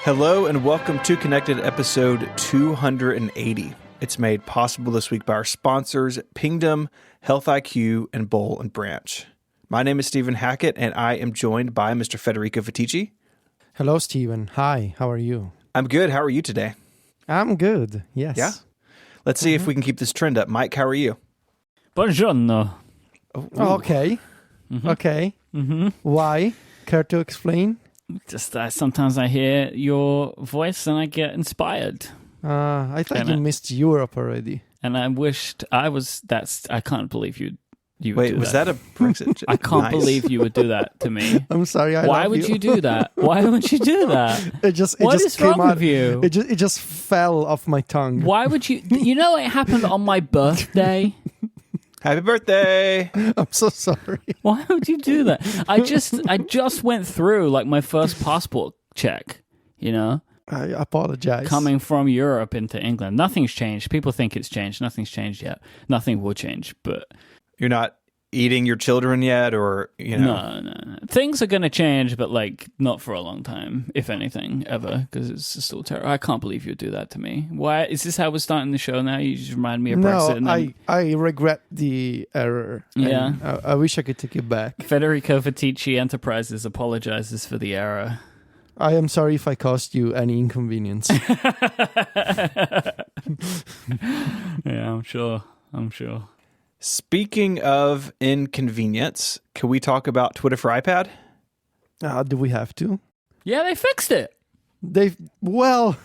Hello and welcome to Connected episode 280. It's made possible this week by our sponsors, Pingdom, Health IQ, and Bowl and Branch. My name is Stephen Hackett, and I am joined by Mr. Federico Fetici. Hello, Stephen. Hi, how are you? I'm good. How are you today? I'm good, yes. Yeah? Let's see if we can keep this trend up. Myke, how are you? Buongiorno. Okay. Okay. Why? Care to explain? Just sometimes I hear your voice and I get inspired. I thought And you missed Europe already. And I wished I was. I can't believe you would Wait, do was that a Brexit joke? I can't Nice. believe you would do that to me. I'm sorry. Why would you do that? Why would you do that? It What just is came wrong out. with you? It just fell off my tongue. Why would you? You know it happened on my birthday. Happy birthday! I'm so sorry. Why would you do that? I just went through like my first passport check. You know. I apologize. Coming from Europe into England. Nothing's changed. People think it's changed. Nothing's changed yet. Nothing will change, but... You're not eating your children yet, or, you know? No. Things are going to change, but, like, not for a long time, if anything, ever, because it's still terrible. I can't believe you'd do that to me. Why? Is this how we're starting the show now? You just remind me of Brexit. No, And then... I regret the error. Yeah. I wish I could take it back. Federico Fetici Enterprises apologizes for the error. I am sorry if I caused you any inconvenience. Yeah, I'm sure. Speaking of inconvenience, can we talk about Twitter for iPad? Do we have to? Yeah, they fixed it. They quote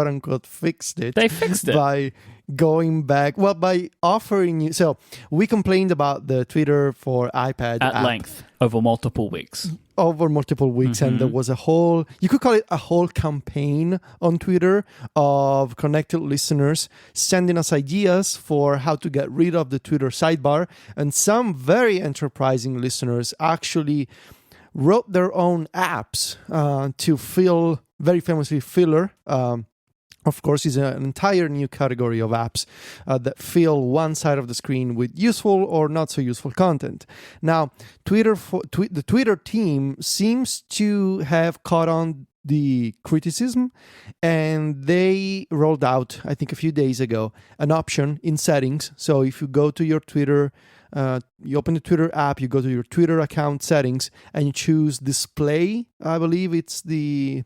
unquote fixed it. They fixed it. By going back, by offering you. So we complained about the Twitter for iPad At app length, over multiple weeks. over multiple weeks, and there was you could call it a whole campaign on Twitter of connected listeners sending us ideas for how to get rid of the Twitter sidebar, and some very enterprising listeners actually wrote their own apps to fill, very famously, Filler. Of course, is an entire new category of apps that fill one side of the screen with useful or not so useful content. Now, the Twitter team seems to have caught on the criticism, and they rolled out, I think a few days ago, an option in settings. So if you go to your Twitter, you open the Twitter app, you go to your Twitter account settings, and you choose display, I believe it's the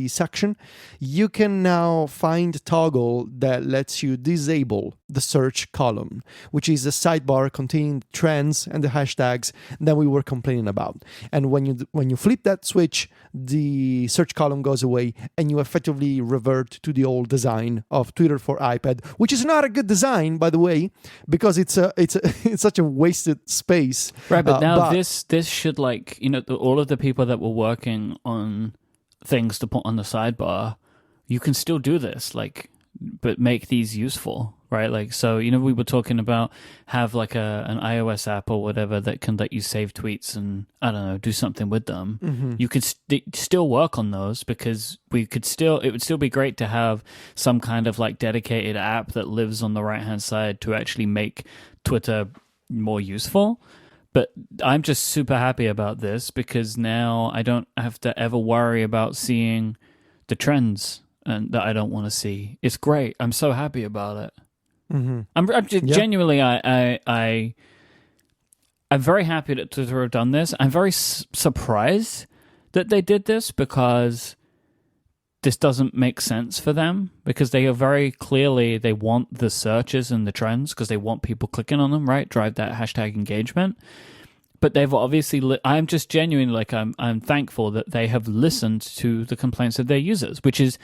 section, you can now find a toggle that lets you disable the search column, which is a sidebar containing trends and the hashtags that we were complaining about. And when you flip that switch, the search column goes away, and you effectively revert to the old design of Twitter for iPad, which is not a good design, by the way, because it's such a wasted space. Right, but now this should, like, you know, all of the people that were working on things to put on the sidebar, you can still do this, like, but make these useful, right? Like, so, you know, we were talking about have like an iOS app or whatever that can let you save tweets and, I don't know, do something with them. You could still work on those, because it would still be great to have some kind of like dedicated app that lives on the right-hand side to actually make Twitter more useful. But I'm just super happy about this, because now I don't have to ever worry about seeing the trends and that I don't want to see. It's great. I'm so happy about it. I'm just, genuinely, I'm very happy that Twitter have done this. I'm very surprised that they did this, because this doesn't make sense for them, because they are very clearly, they want the searches and the trends, because they want people clicking on them, right? Drive that hashtag engagement. But they've obviously, I'm just genuinely, like, I'm thankful that they have listened to the complaints of their users, which is,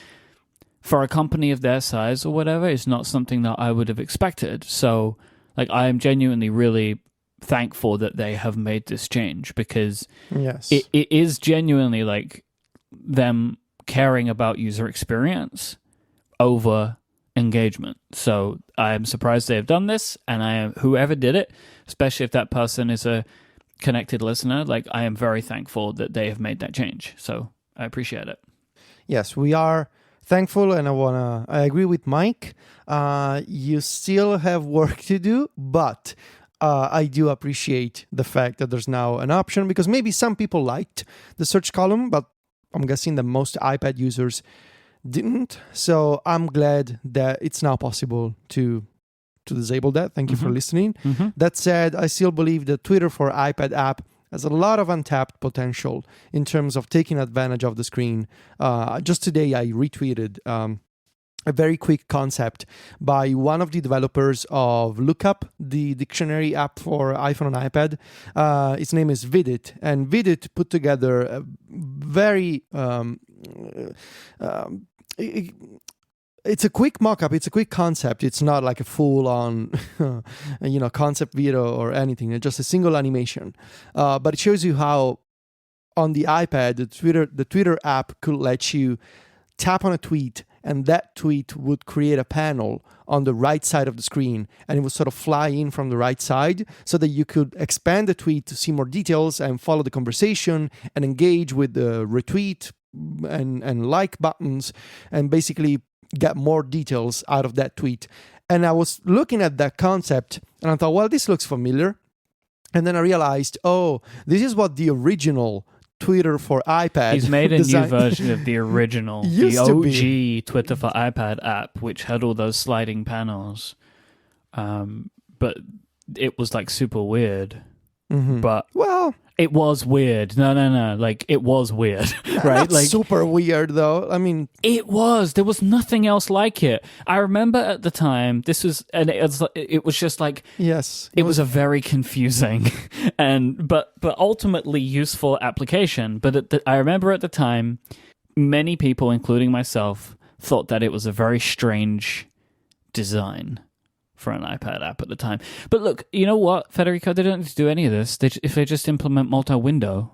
for a company of their size or whatever, is not something that I would have expected. So, like, I am genuinely really thankful that they have made this change, because it is genuinely like them caring about user experience over engagement. So I am surprised they have done this, and whoever did it, especially if that person is a connected listener, like, I am very thankful that they have made that change. So I appreciate it. Yes, we are thankful, and I agree with Myke. You still have work to do, but I do appreciate the fact that there's now an option, because maybe some people liked the search column, but I'm guessing that most iPad users didn't. So I'm glad that it's now possible to disable that. Thank you for listening. That said, I still believe the Twitter for iPad app has a lot of untapped potential in terms of taking advantage of the screen. Just today, I retweeted a very quick concept by one of the developers of Lookup, the dictionary app for iPhone and iPad. Its name is Vidit, and Vidit put together a very it's a quick mock-up. It's a quick concept. It's not like a full-on, concept video or anything. It's just a single animation. But it shows you how on the iPad, the Twitter app could let you tap on a tweet, and that tweet would create a panel on the right side of the screen, and it would sort of fly in from the right side so that you could expand the tweet to see more details and follow the conversation and engage with the retweet and like buttons and basically get more details out of that tweet. And I was looking at that concept and I thought, well, this looks familiar. And then I realized, this is what the original Twitter for iPad. He's made a new version of the original, the OG Twitter for iPad app, which had all those sliding panels. But it was like super weird. But it was weird. No. Like, it was weird, right? Like, super weird, though. I mean, it was. There was nothing else like it. I remember at the time, it was just like, yes, it was a very confusing but ultimately useful application. But I remember at the time, many people, including myself, thought that it was a very strange design for an iPad app at the time. But look, you know what, Federico, they don't need to do any of this. If they just implement multi-window,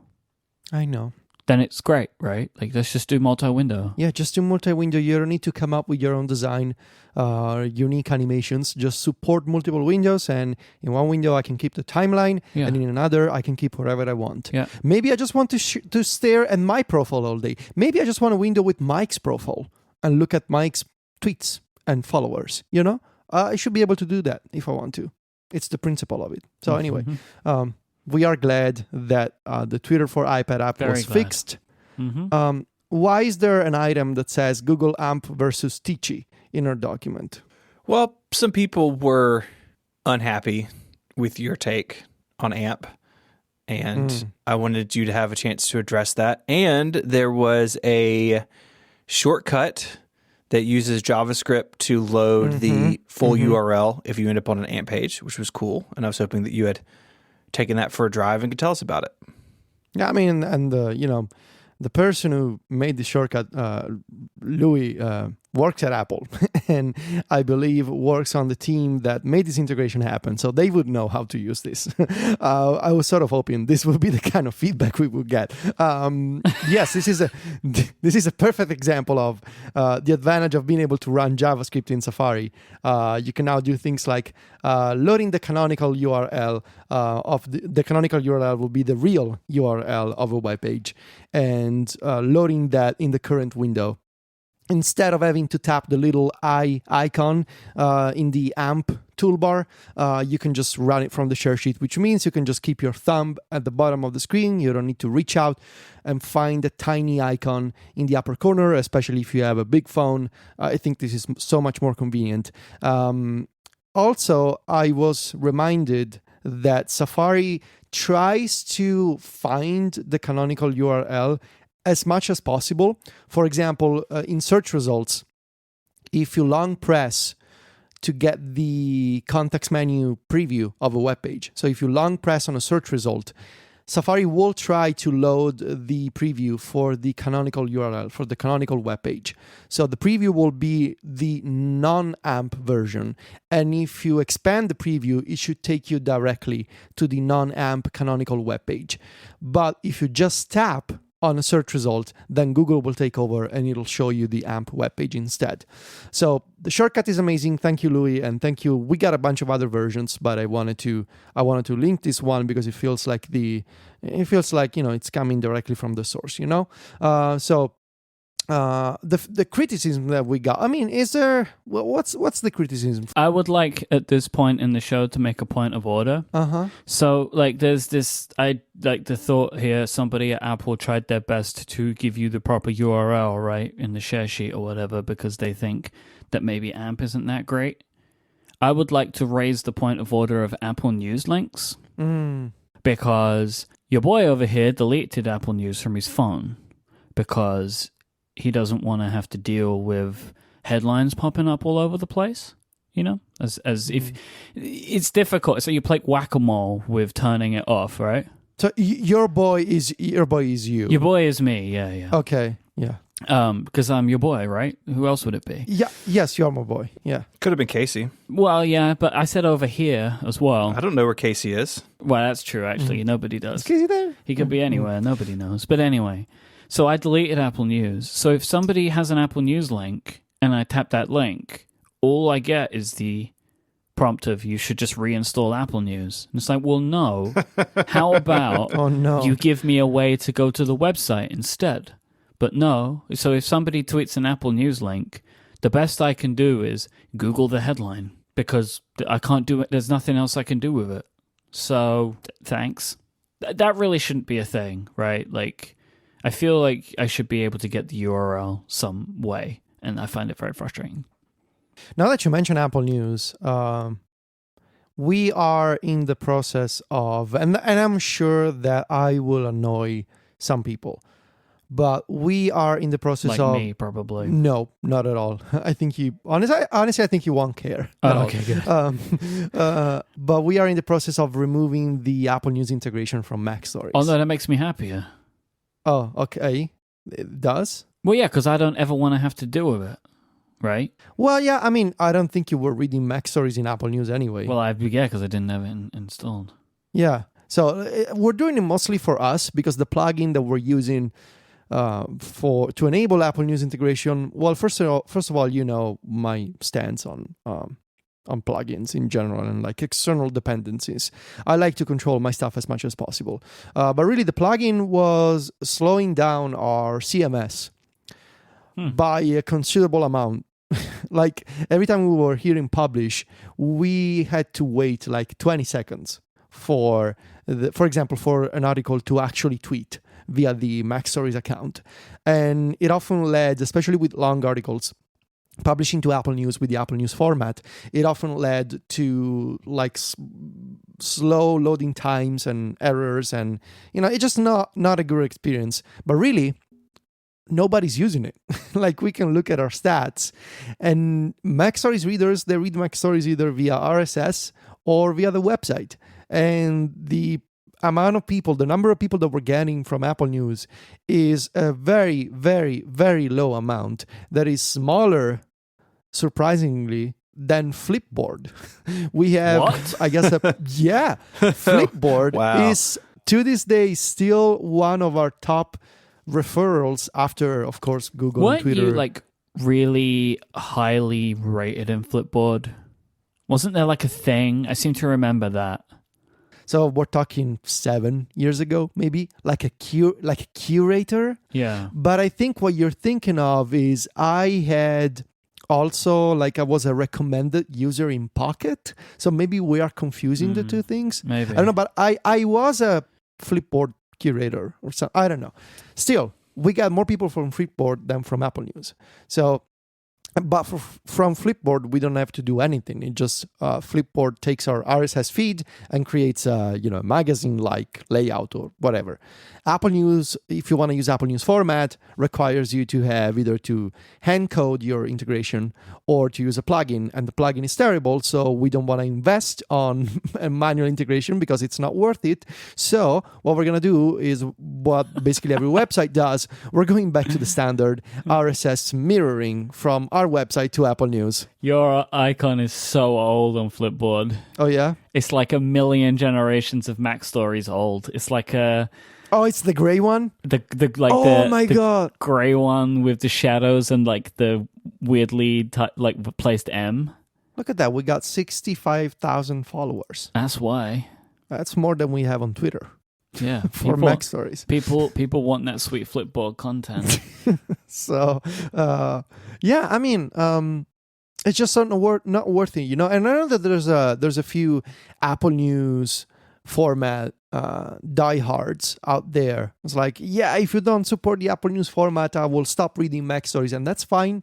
I know, then it's great, right? Like, let's just do multi-window. Yeah, just do multi-window. You don't need to come up with your own design, unique animations. Just support multiple windows, and in one window I can keep the timeline, and in another I can keep whatever I want. Yeah. Maybe I just want to stare at my profile all day. Maybe I just want a window with Myke's profile and look at Myke's tweets and followers, I should be able to do that if I want to. It's the principle of it. So anyway, we are glad that the Twitter for iPad app was fixed. Why is there an item that says Google AMP versus Tichy in our document? Well, some people were unhappy with your take on AMP, and I wanted you to have a chance to address that. And there was a shortcut that uses JavaScript to load the full URL if you end up on an AMP page, which was cool. And I was hoping that you had taken that for a drive and could tell us about it. Yeah, I mean, and the person who made the shortcut, Louis, works at Apple and I believe works on the team that made this integration happen. So they would know how to use this. I was sort of hoping this would be the kind of feedback we would get. Yes, this is a perfect example of the advantage of being able to run JavaScript in Safari. You can now do things like loading the canonical URL of the canonical URL will be the real URL of a web page, and loading that in the current window. Instead of having to tap the little eye icon in the AMP toolbar, you can just run it from the share sheet, which means you can just keep your thumb at the bottom of the screen. You don't need to reach out and find a tiny icon in the upper corner, especially if you have a big phone. I think this is so much more convenient. Also, I was reminded that Safari tries to find the canonical URL as much as possible. For example, in search results, if you long press to get the context menu preview of a web page, so if you long press on a search result, Safari will try to load the preview for the canonical URL, for the canonical web page. So the preview will be the non-AMP version. And if you expand the preview, it should take you directly to the non-AMP canonical web page. But if you just tap on a search result, then Google will take over and it'll show you the AMP webpage instead. So the shortcut is amazing. Thank you, Louis, and thank you. We got a bunch of other versions, but I wanted to link this one because it feels like it's coming directly from the source, So the criticism that we got. I mean, is there what's the criticism? I would like at this point in the show to make a point of order. So like there's this, I like the thought here, somebody at Apple tried their best to give you the proper URL, right, in the share sheet or whatever, because they think that maybe AMP isn't that great. I would like to raise the point of order of Apple News links, because your boy over here deleted Apple News from his phone because he doesn't want to have to deal with headlines popping up all over the place, you know, as if it's difficult. So you play whack-a-mole with turning it off, right? So your boy is you. Your boy is me. Yeah. Okay. Yeah. Because I'm your boy, right? Who else would it be? Yeah. Yes, you're my boy. Yeah. Could have been Casey. Well, yeah, but I said over here as well. I don't know where Casey is. Well, that's true, actually. Nobody does. Is Casey there? He could be anywhere. Nobody knows. But anyway, so I deleted Apple News. So if somebody has an Apple News link and I tap that link, all I get is the prompt of you should just reinstall Apple News. And it's like, well, no. How about you give me a way to go to the website instead? But no. So if somebody tweets an Apple News link, the best I can do is Google the headline because I can't do it. There's nothing else I can do with it. So thanks. That really shouldn't be a thing, right? Like, I feel like I should be able to get the URL some way, and I find it very frustrating. Now that you mention Apple News, we are in the process of, and I'm sure that I will annoy some people, but we are in the process of... Like me, probably. No, not at all. I think honestly, I think you won't care. Oh, okay, good. But we are in the process of removing the Apple News integration from Mac Stories. Oh, no, that makes me happier. Oh, okay. It does? Well, yeah, because I don't ever want to have to deal with it, right? Well, yeah, I mean, I don't think you were reading Mac Stories in Apple News anyway. Well, yeah, because I didn't have it installed. Yeah. So we're doing it mostly for us because the plugin that we're using to enable Apple News integration, well, first of all, you know my stance on plugins in general and like external dependencies. I like to control my stuff as much as possible. But really, the plugin was slowing down our CMS by a considerable amount. Like every time we were hitting publish, we had to wait like 20 seconds for example, for an article to actually tweet via the Mac Stories account. And it often led, especially with long articles, publishing to Apple News with the Apple News format, it often led to like slow loading times and errors, and you know, it's just not a good experience. But really, nobody's using it. Like we can look at our stats, and Mac Stories readers, they read Mac Stories either via RSS or via the website, and the amount of people, the number of people that we're getting from Apple News is a very, very, very low amount that is smaller, surprisingly, than Flipboard. We have, what? I guess, Flipboard is to this day still one of our top referrals after, of course, Google and Twitter. Weren't you like really highly rated in Flipboard? Wasn't there like a thing? I seem to remember that. So we're talking 7 years ago, maybe, like a curator. Yeah. But I think what you're thinking of is I had also, like, I was a recommended user in Pocket. So maybe we are confusing the two things. Maybe. I don't know, but I was a Flipboard curator or something. I don't know. Still, we got more people from Flipboard than from Apple News. So, but from Flipboard, we don't have to do anything. It just Flipboard takes our RSS feed and creates a magazine-like layout or whatever. Apple News, if you want to use Apple News format, requires you to have either to hand code your integration or to use a plugin, and the plugin is terrible, so we don't want to invest on a manual integration because it's not worth it. So what we're going to do is what basically every website does. We're going back to the standard RSS mirroring from our website to Apple News. Your icon is so old on Flipboard. Oh, yeah? It's like 1 million generations of Mac Stories old. It's like a... Oh, it's the gray one? The gray one with the shadows and like the weirdly placed M. Look at that. We got 65,000 followers. That's why. That's more than we have on Twitter. Yeah, for Mac stories. People want that sweet Flipboard content. So, yeah, I mean, it's just not worth it, you know. And I know that there's a few Apple News format diehards out there. It's like, yeah, if you don't support the Apple News format, I will stop reading Mac stories, and that's fine.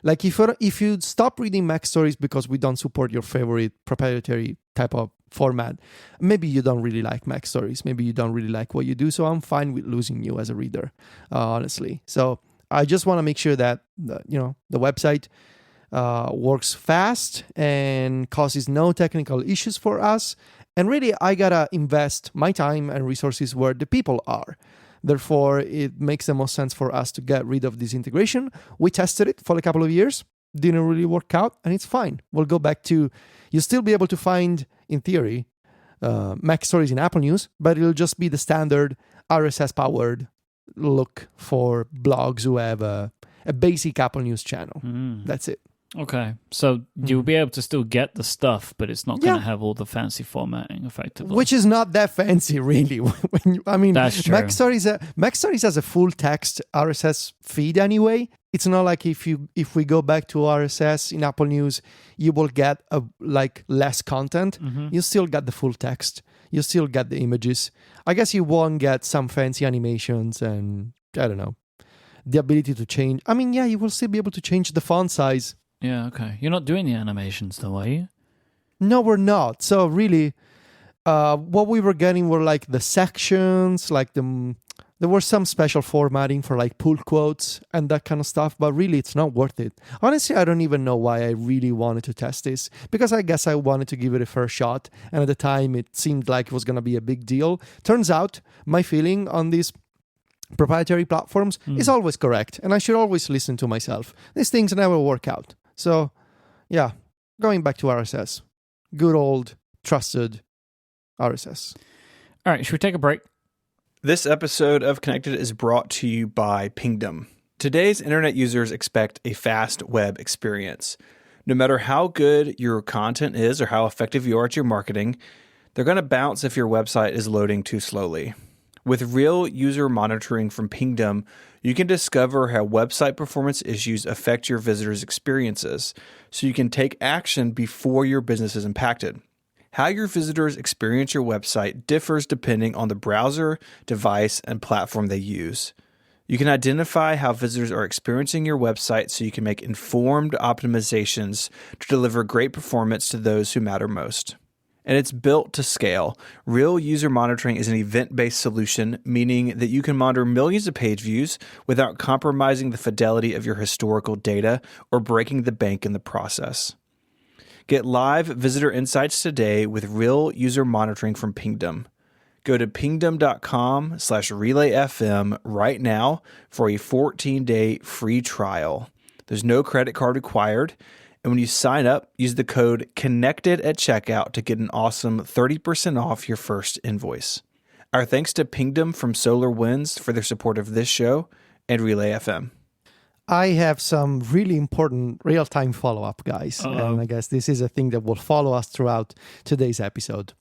Like if you stop reading Mac stories because we don't support your favorite proprietary type of format, maybe you don't really like Mac stories. Maybe you don't really like what you do. So I'm fine with losing you as a reader, honestly. So I just want to make sure that the website works fast and causes no technical issues for us. And really, I gotta invest my time and resources where the people are. Therefore, it makes the most sense for us to get rid of this integration. We tested it for a couple of years, didn't really work out, and it's fine. We'll go back to, you'll still be able to find, in theory, Mac stories in Apple News, but it'll just be the standard RSS-powered look for blogs who have a basic Apple News channel. That's it. Okay, so you'll be able to still get the stuff, but it's not going to have all the fancy formatting, effectively. Which is not that fancy, really. That's true. Mac Stories has a full text RSS feed anyway. It's not like if we go back to RSS in Apple News, you will get less content. You still get the full text. You still get the images. I guess you won't get some fancy animations and I don't know, the ability to change. I mean, yeah, you will still be able to change the font size. Yeah, okay. You're not doing the animations though, are you? No, we're not. So really, what we were getting were like the sections, there was some special formatting for like pull quotes and that kind of stuff, but really it's not worth it. Honestly, I don't even know why I really wanted to test this, because I guess I wanted to give it a fair shot, and at the time it seemed like it was going to be a big deal. Turns out my feeling on these proprietary platforms is always correct, and I should always listen to myself. These things never work out. So, yeah, going back to RSS. Good old, trusted RSS. All right, should we take a break? This episode of Connected is brought to you by Pingdom. Today's internet users expect a fast web experience. No matter how good your content is or how effective you are at your marketing, they're going to bounce if your website is loading too slowly. With real user monitoring from Pingdom, you can discover how website performance issues affect your visitors' experiences, so you can take action before your business is impacted. How your visitors experience your website differs depending on the browser, device, and platform they use. You can identify how visitors are experiencing your website so you can make informed optimizations to deliver great performance to those who matter most. And it's built to scale. Real user monitoring is an event-based solution, meaning that you can monitor millions of page views without compromising the fidelity of your historical data or breaking the bank in the process. Get live visitor insights today with real user monitoring from Pingdom. Go to pingdom.com/relayfm right now for a 14-day free trial. There's no credit card required. And when you sign up, use the code CONNECTED at checkout to get an awesome 30% off your first invoice. Our thanks to Pingdom from Solar Winds for their support of this show and Relay FM. I have some really important real-time follow-up, guys. And I guess this is a thing that will follow us throughout today's episode.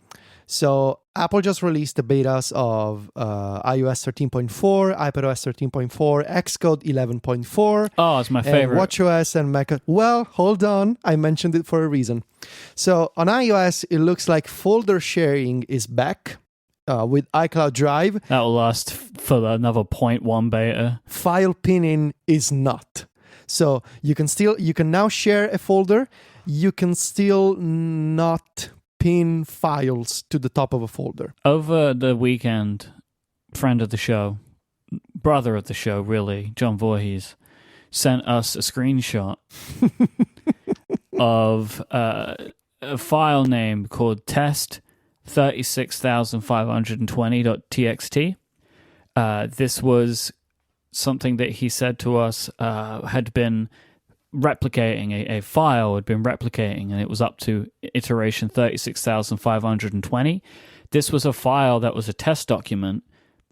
So Apple just released the betas of iOS 13.4, iPadOS 13.4, Xcode 11.4. Oh, it's my favorite. WatchOS and Mac. Well, hold on. I mentioned it for a reason. So on iOS, it looks like folder sharing is back with iCloud Drive. That will last for another 0.1 beta. File pinning is not. So you can now share a folder. You can still not pin files to the top of a folder. Over the weekend, friend of the show, brother of the show, really, John Voorhees, sent us a screenshot of a file name called test36520.txt. This was something that he said to us had been replicating, a file had been replicating, and it was up to iteration 36,520. This was a file that was a test document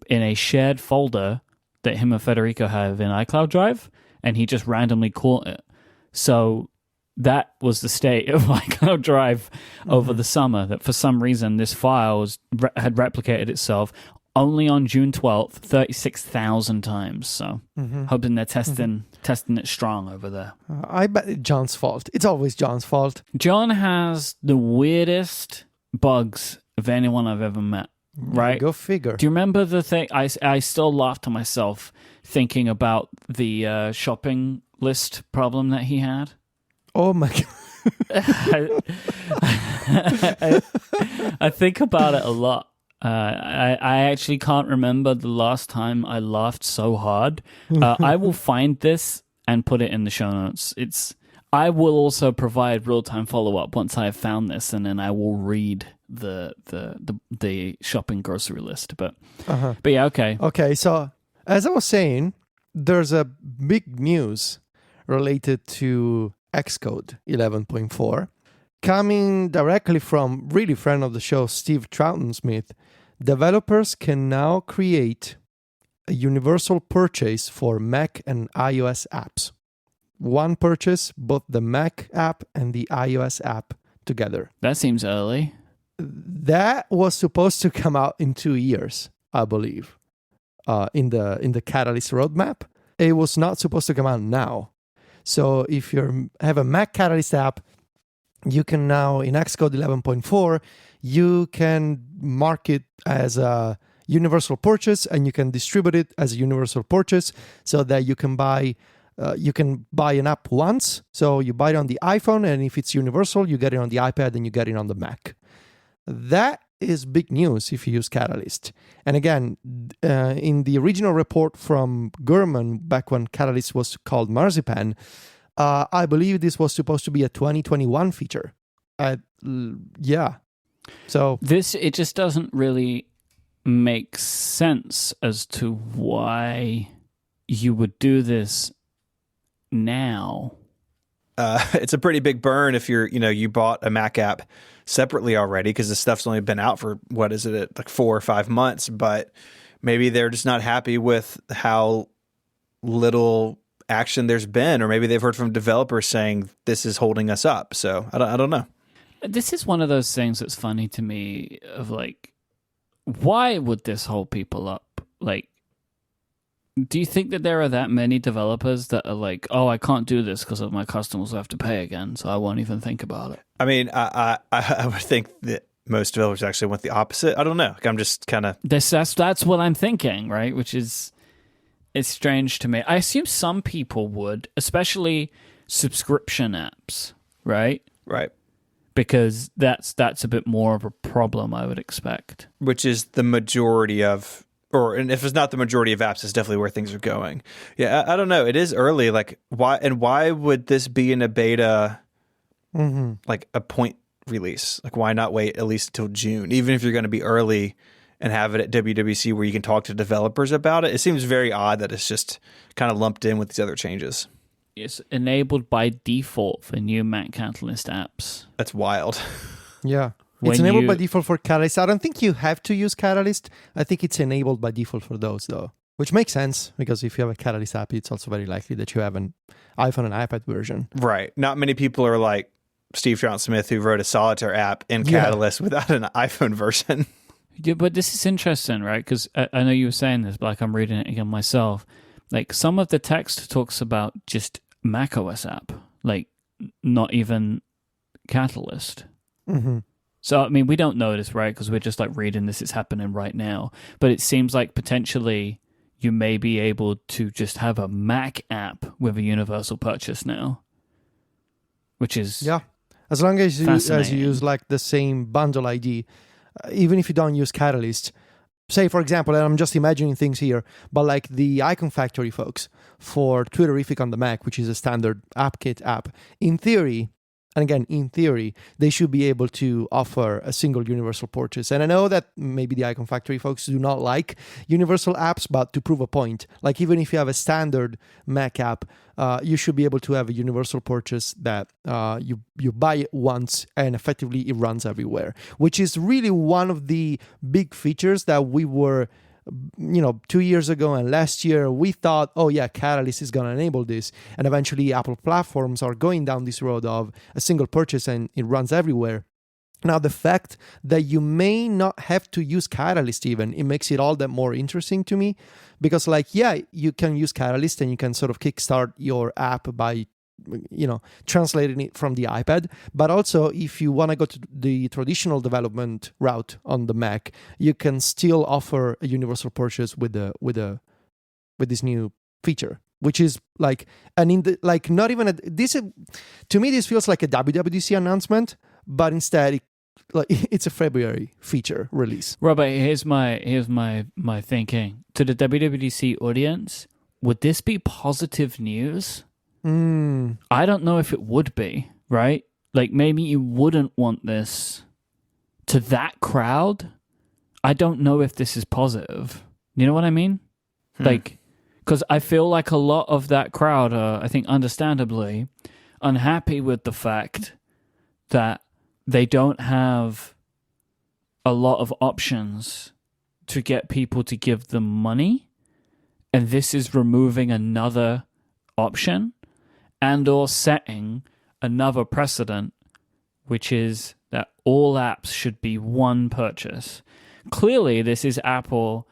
in a shared folder that him and Federico have in iCloud Drive, and he just randomly caught it. So that was the state of iCloud Drive over the summer, that for some reason this file had replicated itself only on June 12th, 36,000 times. So hoping they're testing it strong over there. I bet it's John's fault. It's always John's fault. John has the weirdest bugs of anyone I've ever met. Right? Go figure. Do you remember the thing? I still laugh to myself thinking about the shopping list problem that he had. Oh my God. I think about it a lot. I actually can't remember the last time I laughed so hard. I will find this and put it in the show notes. I will also provide real-time follow-up once I have found this, and then I will read the shopping grocery list. But yeah, okay. Okay, so as I was saying, there's a big news related to Xcode 11.4 coming directly from really friend of the show, Steve Troughton-Smith. Developers can now create a universal purchase for Mac and iOS apps. One purchase, both the Mac app and the iOS app together. That seems early. That was supposed to come out in 2 years, I believe, in the Catalyst roadmap. It was not supposed to come out now. So if you have a Mac Catalyst app, you can now, in Xcode 11.4, you can mark it as a universal purchase, and you can distribute it as a universal purchase so that you can buy an app once. So you buy it on the iPhone, and if it's universal, you get it on the iPad and you get it on the Mac. That is big news if you use Catalyst. And again, in the original report from Gurman, back when Catalyst was called Marzipan, I believe this was supposed to be a 2021 feature. Yeah. So it just doesn't really make sense as to why you would do this now. It's a pretty big burn if you bought a Mac app separately already, because the stuff's only been out for, what is it, like 4 or 5 months, but maybe they're just not happy with how little action there's been, or maybe they've heard from developers saying this is holding us up. So I don't know. This is one of those things that's funny to me of like, why would this hold people up? Like, do you think that there are that many developers that are like, oh, I can't do this because my customers will have to pay again, so I won't even think about it? I mean, I would think that most developers actually want the opposite. I don't know. Like, I'm just kind of... That's what I'm thinking, right? Which is... It's strange to me. I assume some people would, especially subscription apps, right? Right. Because that's a bit more of a problem, I would expect. Which is the majority of... and if it's not the majority of apps, it's definitely where things are going. Yeah, I don't know. It is early. Like, why would this be in a beta, like a point release? Like, why not wait at least until June? Even if you're going to be early and have it at WWC where you can talk to developers about it. It seems very odd that it's just kind of lumped in with these other changes. It's enabled by default for new Mac Catalyst apps. That's wild. Yeah. It's enabled by default for Catalyst. I don't think you have to use Catalyst. I think it's enabled by default for those, though. Which makes sense, because if you have a Catalyst app, it's also very likely that you have an iPhone and iPad version. Right. Not many people are like Steve Troughton-Smith, who wrote a solitaire app in Catalyst without an iPhone version. Yeah, but this is interesting, right? Because I know you were saying this, but like I'm reading it again myself. Like, some of the text talks about just macOS app, like not even Catalyst. Mm-hmm. So, I mean, we don't know this, right? Because we're just like reading this, it's happening right now. But it seems like potentially you may be able to just have a Mac app with a universal purchase now, which is as long as you use like the same bundle ID. Even if you don't use Catalyst, say, for example, and I'm just imagining things here, but like the Icon Factory folks for Twitterific on the Mac, which is a standard AppKit app, in theory, and again, in theory, they should be able to offer a single universal purchase. And I know that maybe the Icon Factory folks do not like universal apps, but to prove a point, like even if you have a standard Mac app, you should be able to have a universal purchase that you buy it once and effectively it runs everywhere, which is really one of the big features that we were 2 years ago and last year we thought, oh yeah, Catalyst is going to enable this, and eventually Apple platforms are going down this road of a single purchase and it runs everywhere. Now, the fact that you may not have to use Catalyst even, it makes it all that more interesting to me. Because, like, yeah, you can use Catalyst and you can sort of kickstart your app by, translating it from the iPad. But also, if you want to go to the traditional development route on the Mac, you can still offer a universal purchase with this new feature, which is like, and in the like, not even to me, this feels like a WWDC announcement, but instead, it's a February feature release. Robert, here's my thinking to the WWDC audience. Would this be positive news? I don't know if it would be, right? Like, maybe you wouldn't want this to that crowd. I don't know if this is positive. You know what I mean? Like, because I feel like a lot of that crowd are, I think, understandably unhappy with the fact that they don't have a lot of options to get people to give them money. And this is removing another option and or setting another precedent, which is that all apps should be one purchase. Clearly, this is Apple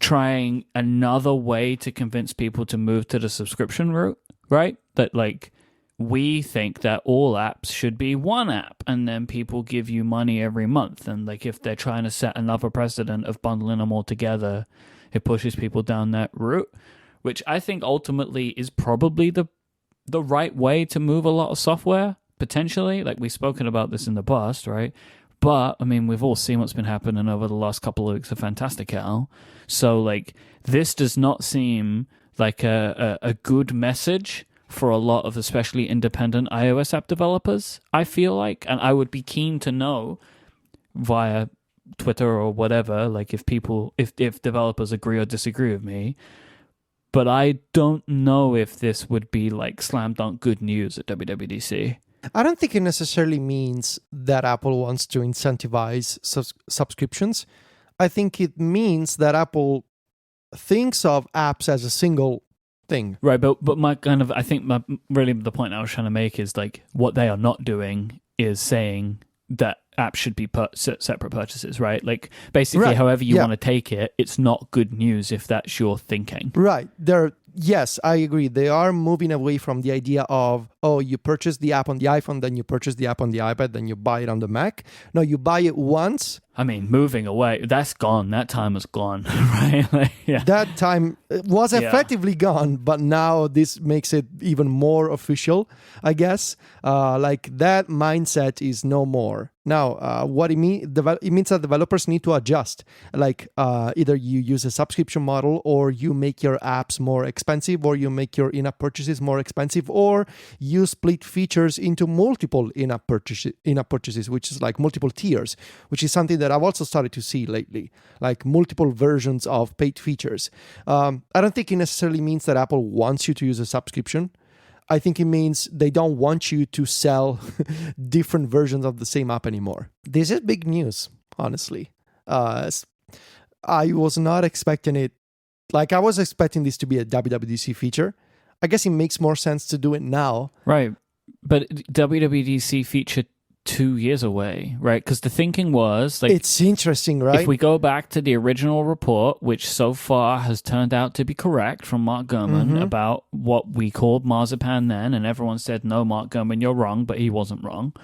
trying another way to convince people to move to the subscription route, right? That, like, we think that all apps should be one app and then people give you money every month. And, like, if they're trying to set another precedent of bundling them all together, it pushes people down that route, which I think ultimately is probably the right way to move a lot of software, potentially. Like, we've spoken about this in the past, right? But, I mean, we've all seen what's been happening over the last couple of weeks of Fantastical. So, like, this does not seem like a good message for a lot of especially independent iOS app developers, I feel like. And I would be keen to know via Twitter or whatever, like, if developers agree or disagree with me. But I don't know if this would be, like, slam dunk good news at WWDC. I don't think it necessarily means that Apple wants to incentivize subscriptions. I think it means that Apple thinks of apps as a single thing. Right, but really the point I was trying to make is, like, what they are not doing is saying that apps should be separate purchases, right? Like, basically, right. However you want to take it, it's not good news if that's your thinking. Right. Yes, I agree. They are moving away from the idea of, you purchase the app on the iPhone, then you purchase the app on the iPad, then you buy it on the Mac. No, you buy it once. I mean, moving away, that's gone. That time is gone, right? Like, yeah. That time was effectively gone, but now this makes it even more official, I guess. Like, that mindset is no more. Now, what it means that developers need to adjust. Like, either you use a subscription model, or you make your apps more expensive, or you make your in-app purchases more expensive, or you split features into multiple in-app purchases, which is like multiple tiers, which is something that I've also started to see lately, like multiple versions of paid features. I don't think it necessarily means that Apple wants you to use a subscription. I think it means they don't want you to sell different versions of the same app anymore. This is big news, honestly. I was not expecting it. Like, I was expecting this to be a WWDC feature. I guess it makes more sense to do it now. Right. But WWDC feature 2 years away, right? Because the thinking was, like, it's interesting, right? If we go back to the original report, which so far has turned out to be correct from Mark Gurman about what we called Marzipan then, and everyone said, no, Mark Gurman, you're wrong, but he wasn't wrong,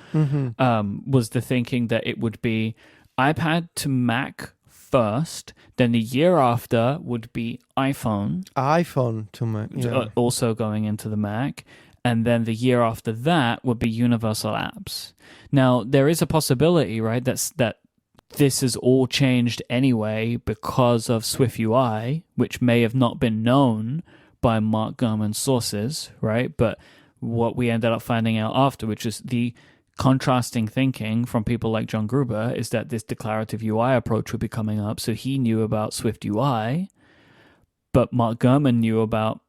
was the thinking that it would be iPad to Mac first, then the year after would be iPhone to Mac, yeah. Also going into the Mac. And then the year after that would be universal apps. Now, there is a possibility, right, that this is all changed anyway because of SwiftUI, which may have not been known by Mark Gurman's sources, right? But what we ended up finding out after, which is the contrasting thinking from people like John Gruber, is that this declarative UI approach would be coming up. So he knew about SwiftUI, but Mark Gurman knew about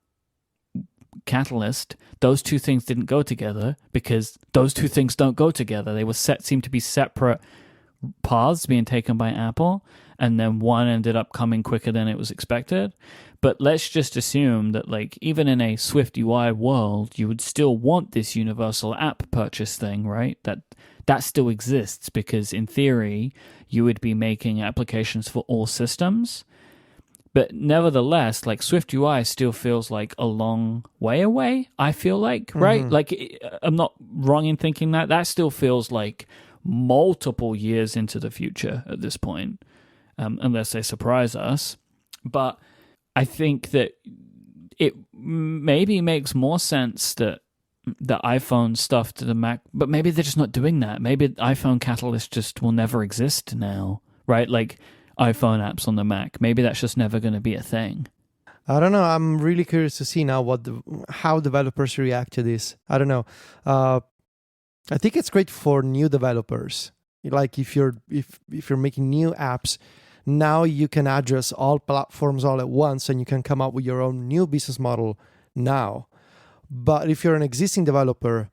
Catalyst. Those two things didn't go together because those two things don't go together. They seemed to be separate paths being taken by Apple, and then one ended up coming quicker than it was expected. But let's just assume that, like, even in a SwiftUI world, you would still want this universal app purchase thing, right? That that still exists, because in theory, you would be making applications for all systems. But nevertheless, like Swift UI still feels like a long way away, I feel like, right? Like, I'm not wrong in thinking that. That still feels like multiple years into the future at this point, unless they surprise us. But I think that it maybe makes more sense that the iPhone stuff to the Mac, but maybe they're just not doing that. Maybe iPhone Catalyst just will never exist now, right? Like iPhone apps on the Mac. Maybe that's just never going to be a thing. I don't know. I'm really curious to see now how developers react to this. I don't know. I think it's great for new developers. Like if you're making new apps, now you can address all platforms all at once, and you can come up with your own new business model now. But if you're an existing developer,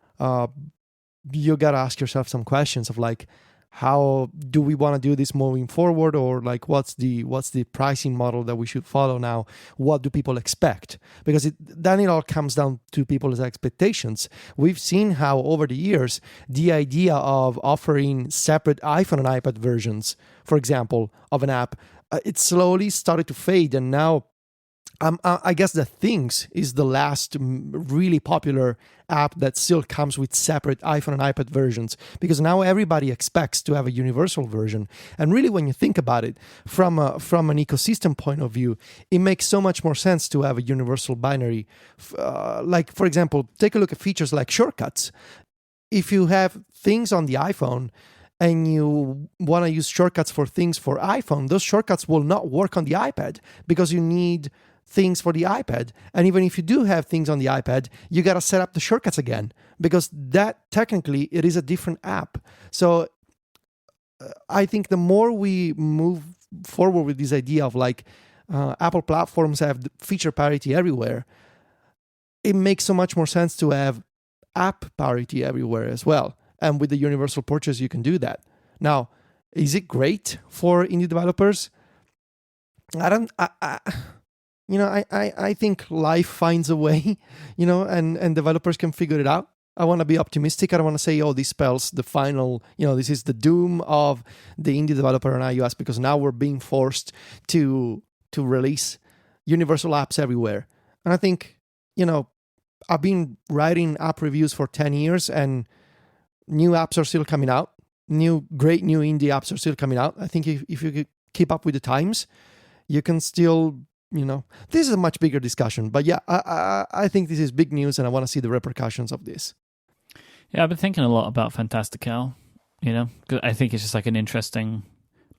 you got to ask yourself some questions of like, how do we want to do this moving forward, or like what's the pricing model that we should follow now? What do people expect? Because then it all comes down to people's expectations. We've seen how over the years the idea of offering separate iPhone and iPad versions, for example, of an app, it slowly started to fade, and now I guess the Things is the last really popular app that still comes with separate iPhone and iPad versions, because now everybody expects to have a universal version. And really, when you think about it from an ecosystem point of view, it makes so much more sense to have a universal binary. Like, for example, take a look at features like shortcuts. If you have Things on the iPhone and you want to use shortcuts for Things for iPhone, those shortcuts will not work on the iPad because you need Things for the iPad. And even if you do have Things on the iPad, you got to set up the shortcuts again, because that technically it is a different app. So I think the more we move forward with this idea of like Apple platforms have feature parity everywhere, it makes so much more sense to have app parity everywhere as well. And with the universal purchase, you can do that. Now, is it great for indie developers? I think life finds a way, and developers can figure it out. I want to be optimistic. I don't want to say, this spells the final, this is the doom of the indie developer on iOS, because now we're being forced to release universal apps everywhere. And I think, I've been writing app reviews for 10 years, and new apps are still coming out. Great new indie apps are still coming out. I think if you could keep up with the times, you can still... this is a much bigger discussion, but yeah, I think this is big news, and I want to see the repercussions of this. Yeah, I've been thinking a lot about Fantastical, because I think it's just like an interesting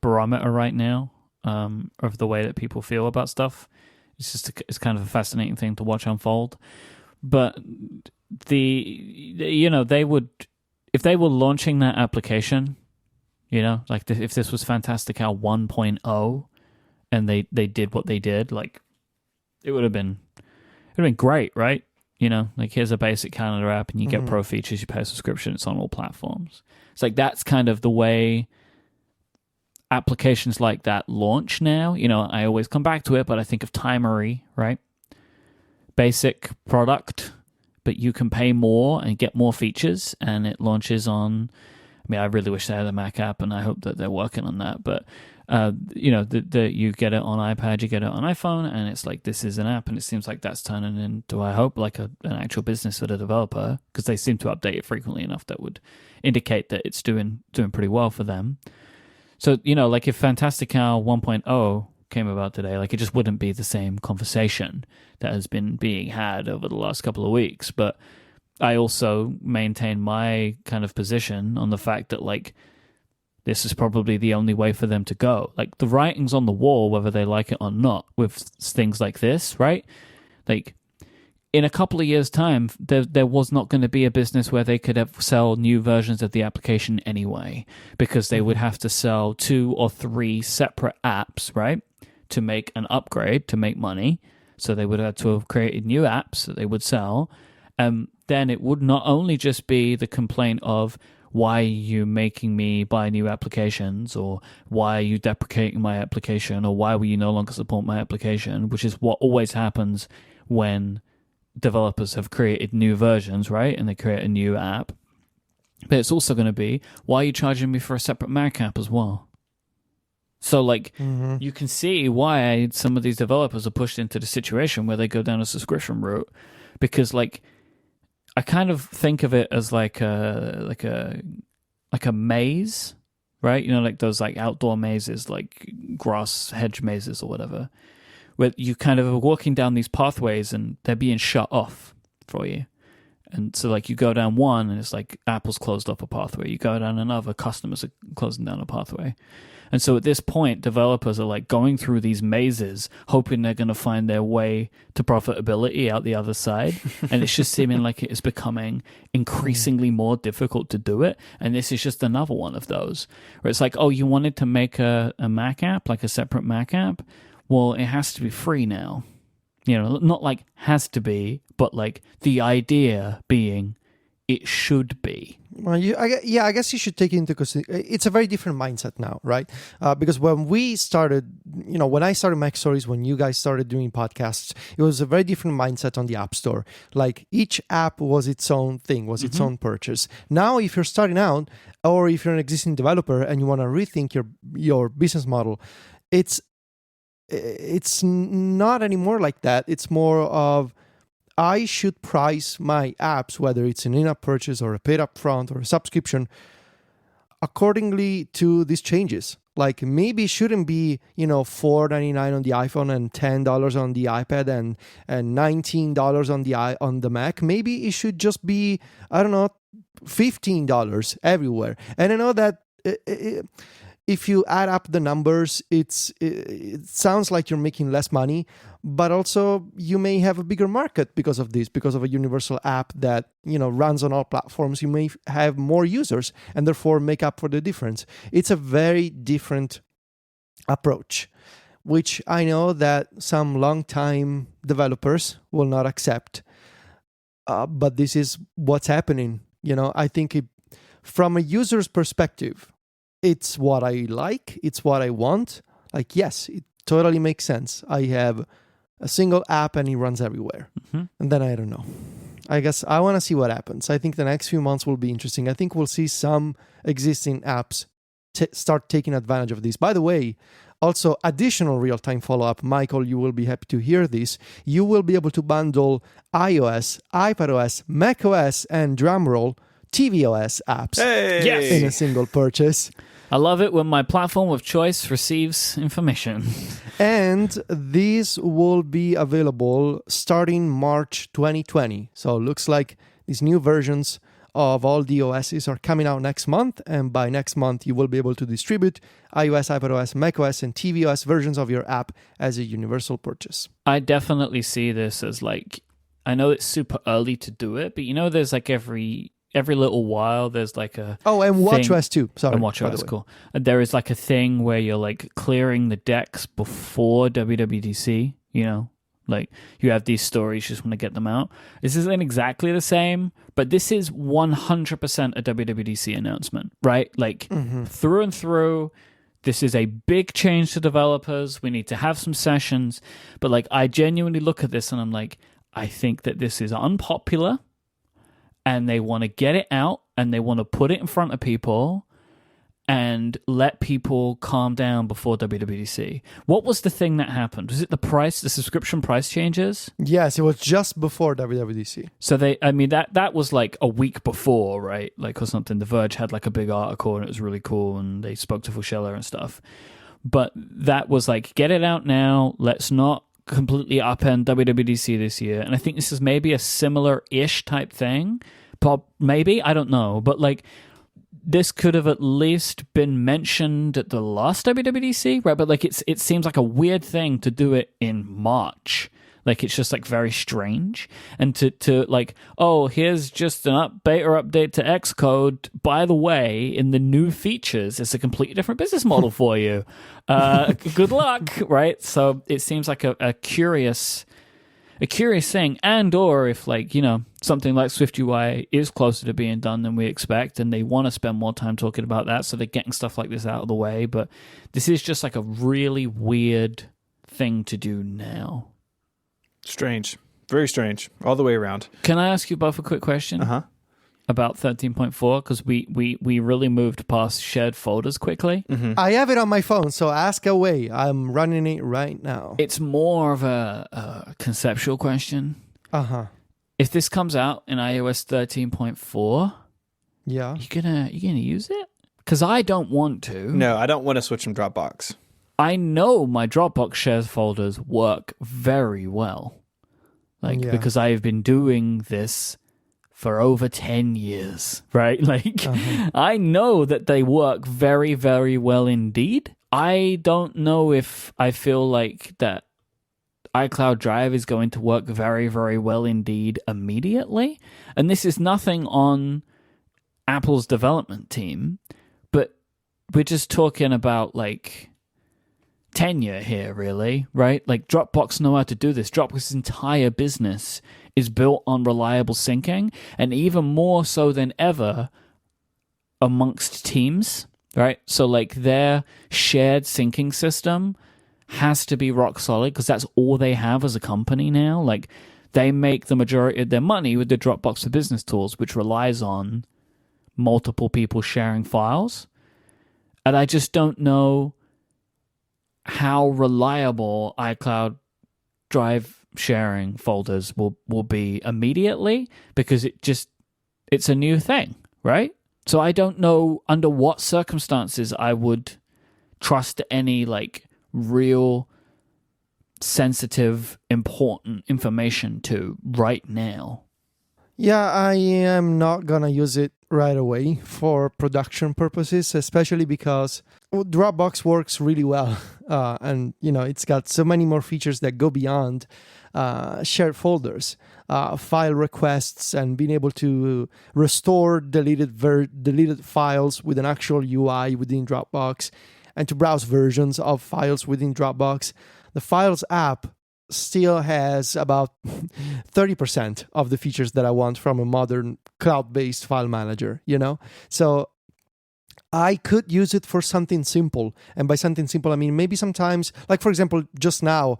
barometer right now of the way that people feel about stuff. It's kind of a fascinating thing to watch unfold. But they would, if they were launching that application, like if this was Fantastical 1.0, and they did what they did, like it would have been great, right? Like here's a basic calendar app, and you get pro features, you pay a subscription, it's on all platforms. It's like that's kind of the way applications like that launch now. I always come back to it, but I think of Timery, right? Basic product, but you can pay more and get more features, and it launches on... I really wish they had a Mac app, and I hope that they're working on that, but you get it on iPad, you get it on iPhone, and it's like, this is an app, and it seems like that's turning into, I hope, like an actual business for the developer, because they seem to update it frequently enough that would indicate that it's doing pretty well for them. So, like if Fantastical 1.0 came about today, like it just wouldn't be the same conversation that has been being had over the last couple of weeks. But I also maintain my kind of position on the fact that, like, this is probably the only way for them to go. Like, the writing's on the wall, whether they like it or not, with things like this, right? Like, in a couple of years' time, there was not going to be a business where they could sell new versions of the application anyway, because they would have to sell 2 or 3 separate apps, right, to make an upgrade, to make money. So they would have to have created new apps that they would sell. Then it would not only just be the complaint of, why are you making me buy new applications, or why are you deprecating my application, or why will you no longer support my application, which is what always happens when developers have created new versions, right? And they create a new app. But it's also going to be, why are you charging me for a separate Mac app as well? So, like, you can see why some of these developers are pushed into the situation where they go down a subscription route, because, like, I kind of think of it as like a maze, right? You know, like those like outdoor mazes, like grass hedge mazes or whatever, where you kind of are walking down these pathways and they're being shut off for you. And so, like, you go down one and it's like Apple's closed off a pathway. You go down another, customers are closing down a pathway. And so at this point, developers are like going through these mazes, hoping they're going to find their way to profitability out the other side. And it's just seeming like it is becoming increasingly more difficult to do it. And this is just another one of those where it's like, oh, you wanted to make a Mac app, like a separate Mac app? Well, it has to be free now. You know, not like has to be, but like the idea being it should be. Well, I guess you should take it into consideration. It's a very different mindset now, right? Because when we started, when I started Mac Stories, when you guys started doing podcasts, it was a very different mindset on the App Store. Like each app was its own thing, was its own purchase. Now, if you're starting out, or if you're an existing developer and you want to rethink your business model, it's not anymore like that. It's more of, I should price my apps, whether it's an in-app purchase or a paid upfront or a subscription, accordingly to these changes. Like maybe it shouldn't be, $4.99 on the iPhone and $10 on the iPad and $19 on the Mac. Maybe it should just be, I don't know, $15 everywhere. And I know that if you add up the numbers, it sounds like you're making less money, but also you may have a bigger market because of this, because of a universal app that, runs on all platforms. You may have more users and therefore make up for the difference. It's a very different approach, which I know that some long-time developers will not accept. But this is what's happening. I think from a user's perspective, it's what I like. It's what I want. Like, yes, it totally makes sense. I have a single app and it runs everywhere. And then I don't know. I guess I want to see what happens. I think the next few months will be interesting. I think we'll see some existing apps start taking advantage of this. By the way, also additional real-time follow-up. Michael, you will be happy to hear this. You will be able to bundle iOS, iPadOS, macOS, and drumroll, tvOS apps in a single purchase. I love it when my platform of choice receives information. And these will be available starting March 2020. So it looks like these new versions of all the OSs are coming out next month. And by next month, you will be able to distribute iOS, iPadOS, macOS, and tvOS versions of your app as a universal purchase. I definitely see this as like, I know it's super early to do it, but there's like every little while there's like a and WatchOS too. Sorry, and WatchOS, cool. There is like a thing where you're like clearing the decks before WWDC. Like you have these stories, you just want to get them out. This isn't exactly the same, but this is 100% a WWDC announcement, right? Like through and through. This is a big change to developers. We need to have some sessions, but like I genuinely look at this and I'm like, I think that this is unpopular. And they want to get it out and they want to put it in front of people and let people calm down before WWDC. What was the thing that happened? Was it the subscription price changes? Yes, it was just before WWDC. So that was like a week before, right? Like or something. The Verge had like a big article and it was really cool and they spoke to Fushella and stuff. But that was like, get it out now. Let's not completely upend WWDC this year. And I think this is maybe a similar-ish type thing. Maybe, I don't know. But like this could have at least been mentioned at the last WWDC, right? But like it seems like a weird thing to do it in March. Like it's just like very strange. And to like, oh, here's just an beta update to Xcode. By the way, in the new features, it's a completely different business model for you. Good luck, right? So it seems like a curious thing. And or if like, something like SwiftUI is closer to being done than we expect and they want to spend more time talking about that, so they're getting stuff like this out of the way. But this is just like a really weird thing to do now. Strange. Very strange. All the way around. Can I ask you both a quick question? about 13.4 because we really moved past shared folders quickly. I have it on my phone, so ask away. I'm running it right now. It's more of a conceptual question. If this comes out in iOS 13.4, yeah, you gonna use it? Because I don't want to. No, I don't want to switch from Dropbox. I know my Dropbox shared folders work very well, because I've been doing this for over 10 years, right? I know that they work very, very well indeed. I don't know if I feel like that iCloud Drive is going to work very, very well indeed immediately. And this is nothing on Apple's development team, but we're just talking about tenure here, really, right? Dropbox know how to do this. Dropbox's entire business is built on reliable syncing, and even more so than ever amongst teams, right? So their shared syncing system has to be rock solid because that's all they have as a company now. They make the majority of their money with the Dropbox for Business tools, which relies on multiple people sharing files. And I just don't know how reliable iCloud Drive sharing folders will be immediately because it's a new thing, right? So I don't know under what circumstances I would trust any real sensitive, important information to right now. Yeah, I am not going to use it right away for production purposes, especially because Dropbox works really well. And, it's got so many more features that go beyond shared folders, file requests, and being able to restore deleted files with an actual UI within Dropbox, and to browse versions of files within Dropbox. The Files app still has about 30% of the features that I want from a modern cloud-based file manager, So I could use it for something simple. And by something simple, I mean maybe sometimes, for example, just a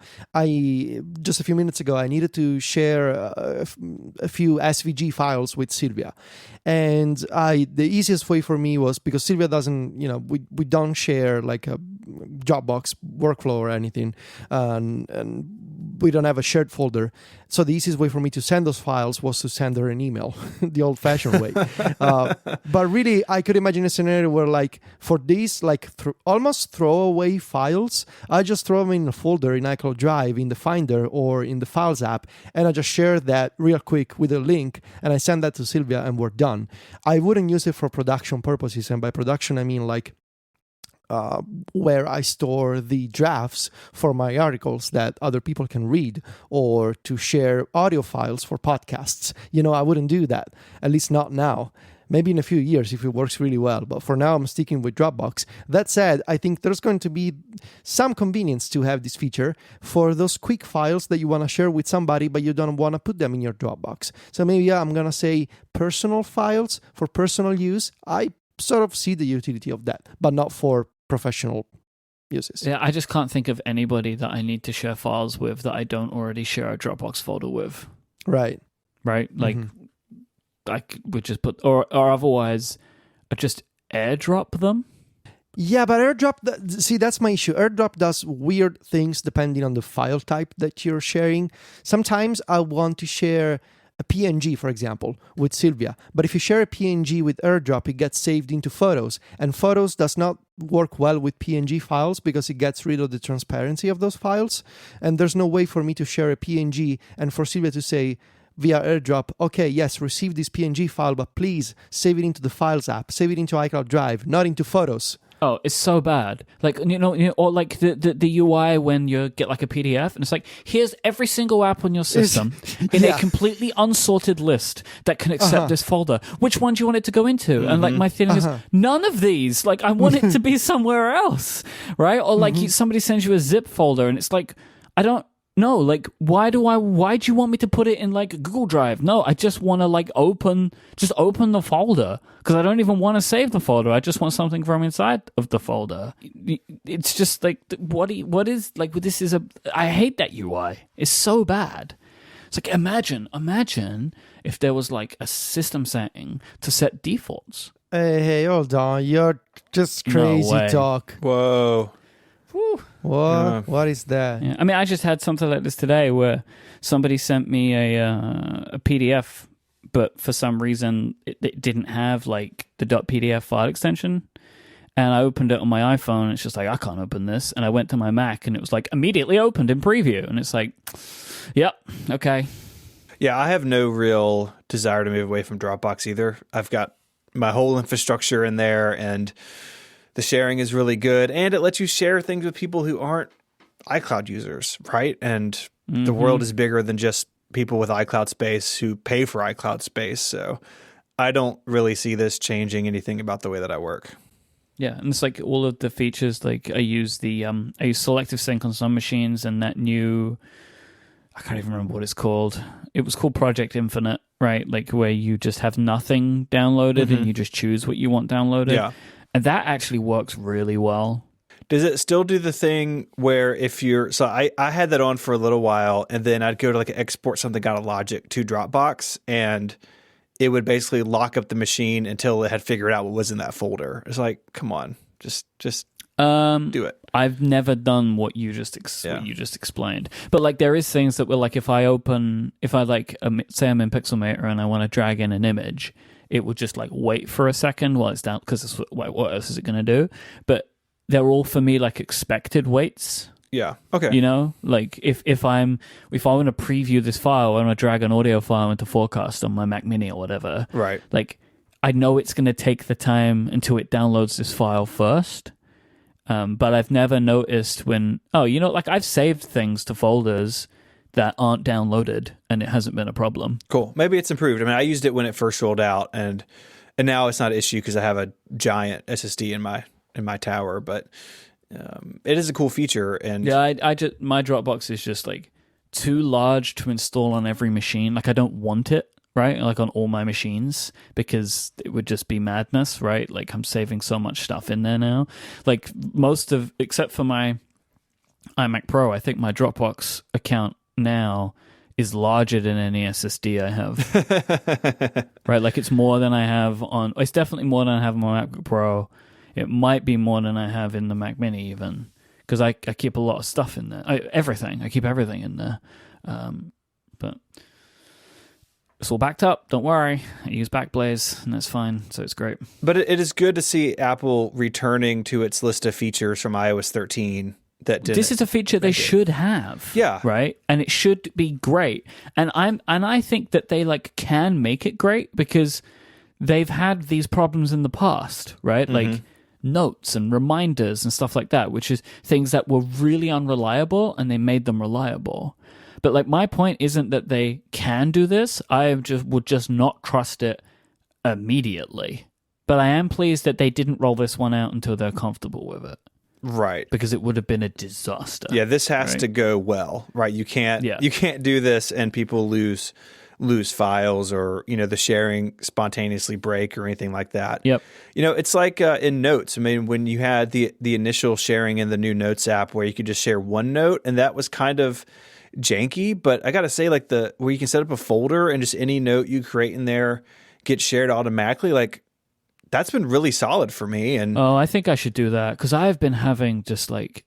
few minutes ago, I needed to share a few SVG files with Sylvia. And the easiest way for me was because Sylvia doesn't, we don't share a Dropbox workflow or anything. And we don't have a shared folder. So the easiest way for me to send those files was to send her an email, the old-fashioned way. But really, I could imagine a scenario where, for these, almost throwaway files, I just throw them in a folder in iCloud Drive, in the Finder, or in the Files app, and I just share that real quick with a link, and I send that to Sylvia, and we're done. I wouldn't use it for production purposes, and by production, I mean, where I store the drafts for my articles that other people can read, or to share audio files for podcasts. I wouldn't do that, at least not now. Maybe in a few years if it works really well, but for now I'm sticking with Dropbox. That said, I think there's going to be some convenience to have this feature for those quick files that you want to share with somebody, but you don't want to put them in your Dropbox. So maybe I'm going to say personal files for personal use. I sort of see the utility of that, but not for professional uses. Yeah, I just can't think of anybody that I need to share files with that I don't already share a Dropbox folder with. Right. I would just put, or otherwise, I just airdrop them. Yeah, but AirDrop, see, that's my issue. AirDrop does weird things depending on the file type that you're sharing. Sometimes I want to share a PNG, for example, with Sylvia. But if you share a PNG with AirDrop, it gets saved into Photos. And Photos does not work well with PNG files because it gets rid of the transparency of those files. And there's no way for me to share a PNG and for Sylvia to say via AirDrop, okay, yes, receive this PNG file, but please save it into the Files app, save it into iCloud Drive, not into Photos. Oh, it's so bad. Or the UI when you get like a PDF and it's like, here's every single app on your system in a completely unsorted list that can accept this folder. Which one do you want it to go into? And my feeling is none of these. I want it to be somewhere else, right? Or somebody sends you a zip folder and it's like, I don't know. Why do you want me to put it in Google Drive? No, I just want to open the folder because I don't even want to save the folder. I just want something from inside of the folder. It's just I hate that UI. It's so bad. It's like, imagine if there was like a system setting to set defaults. Hey, hold on. You're just crazy way. talk. Whoa. What? What is that? Yeah. I mean, I just had something like this today where somebody sent me a PDF, but for some reason it didn't have like the .pdf file extension. And I opened it on my iPhone, and it's just like, I can't open this. And I went to my Mac, and it was like immediately opened in preview. And it's like, yep, okay. Yeah, I have no real desire to move away from Dropbox either. I've got my whole infrastructure in there, and the sharing is really good. And it lets you share things with people who aren't iCloud users, right? And the world is bigger than just people with iCloud space who pay for iCloud space. So I don't really see this changing anything about the way that I work. Yeah, and it's like all of the features. Like I use selective sync on some machines, and that new, I can't even remember what it's called. It was called Project Infinite, right? Like where you just have nothing downloaded and you just choose what you want downloaded. Yeah, and that actually works really well. Does it still do the thing where if you're... So I had that on for a little while, and then I'd go to like export something out of Logic to Dropbox, and it would basically lock up the machine until it had figured out what was in that folder. It's like, come on, just do it. I've never done what you just explained, but like there is things that were like if I like say I'm in Pixelmator and I want to drag in an image, it would just like wait for a second while it's down because it's like, what else is it going to do? But they're all for me like expected waits. Yeah. Okay. You know, like if I want to preview this file, I want to drag an audio file into Forecast on my Mac Mini or whatever. Right. Like I know it's going to take the time until it downloads this file first. But I've never noticed when, like I've saved things to folders that aren't downloaded and it hasn't been a problem. Cool. Maybe it's improved. I mean, I used it when it first rolled out, and now it's not an issue because I have a giant SSD in my tower, but it is a cool feature. And yeah, my Dropbox is just like too large to install on every machine. Like I don't want it, right? Like on all my machines, because it would just be madness, right? Like I'm saving so much stuff in there now. Like except for my iMac Pro, I think my Dropbox account now is larger than any SSD I have. Right? Like it's more than I have it's definitely more than I have on my MacBook Pro. It might be more than I have in the Mac Mini even, because I keep a lot of stuff in there. I keep everything in there. But it's all backed up. Don't worry. I use Backblaze, and that's fine. So it's great. But it is good to see Apple returning to its list of features from iOS 13 that didn't. This is a feature they should have. Yeah. Right? And it should be great. And I think that they like can make it great because they've had these problems in the past, right? Like notes and reminders and stuff like that, which is things that were really unreliable, and they made them reliable. But like my point isn't that they can do this. I would just not trust it immediately. But I am pleased that they didn't roll this one out until they're comfortable with it. Right. Because it would have been a disaster. Yeah, this has to go well, right? You can't do this and people lose files, or the sharing spontaneously break or anything like that. Yep. It's like in Notes. I mean, when you had the initial sharing in the new Notes app where you could just share one note, and that was kind of janky, but I gotta say, like where you can set up a folder and just any note you create in there gets shared automatically, like that's been really solid for me. And I think I should do that, because I've been having just like,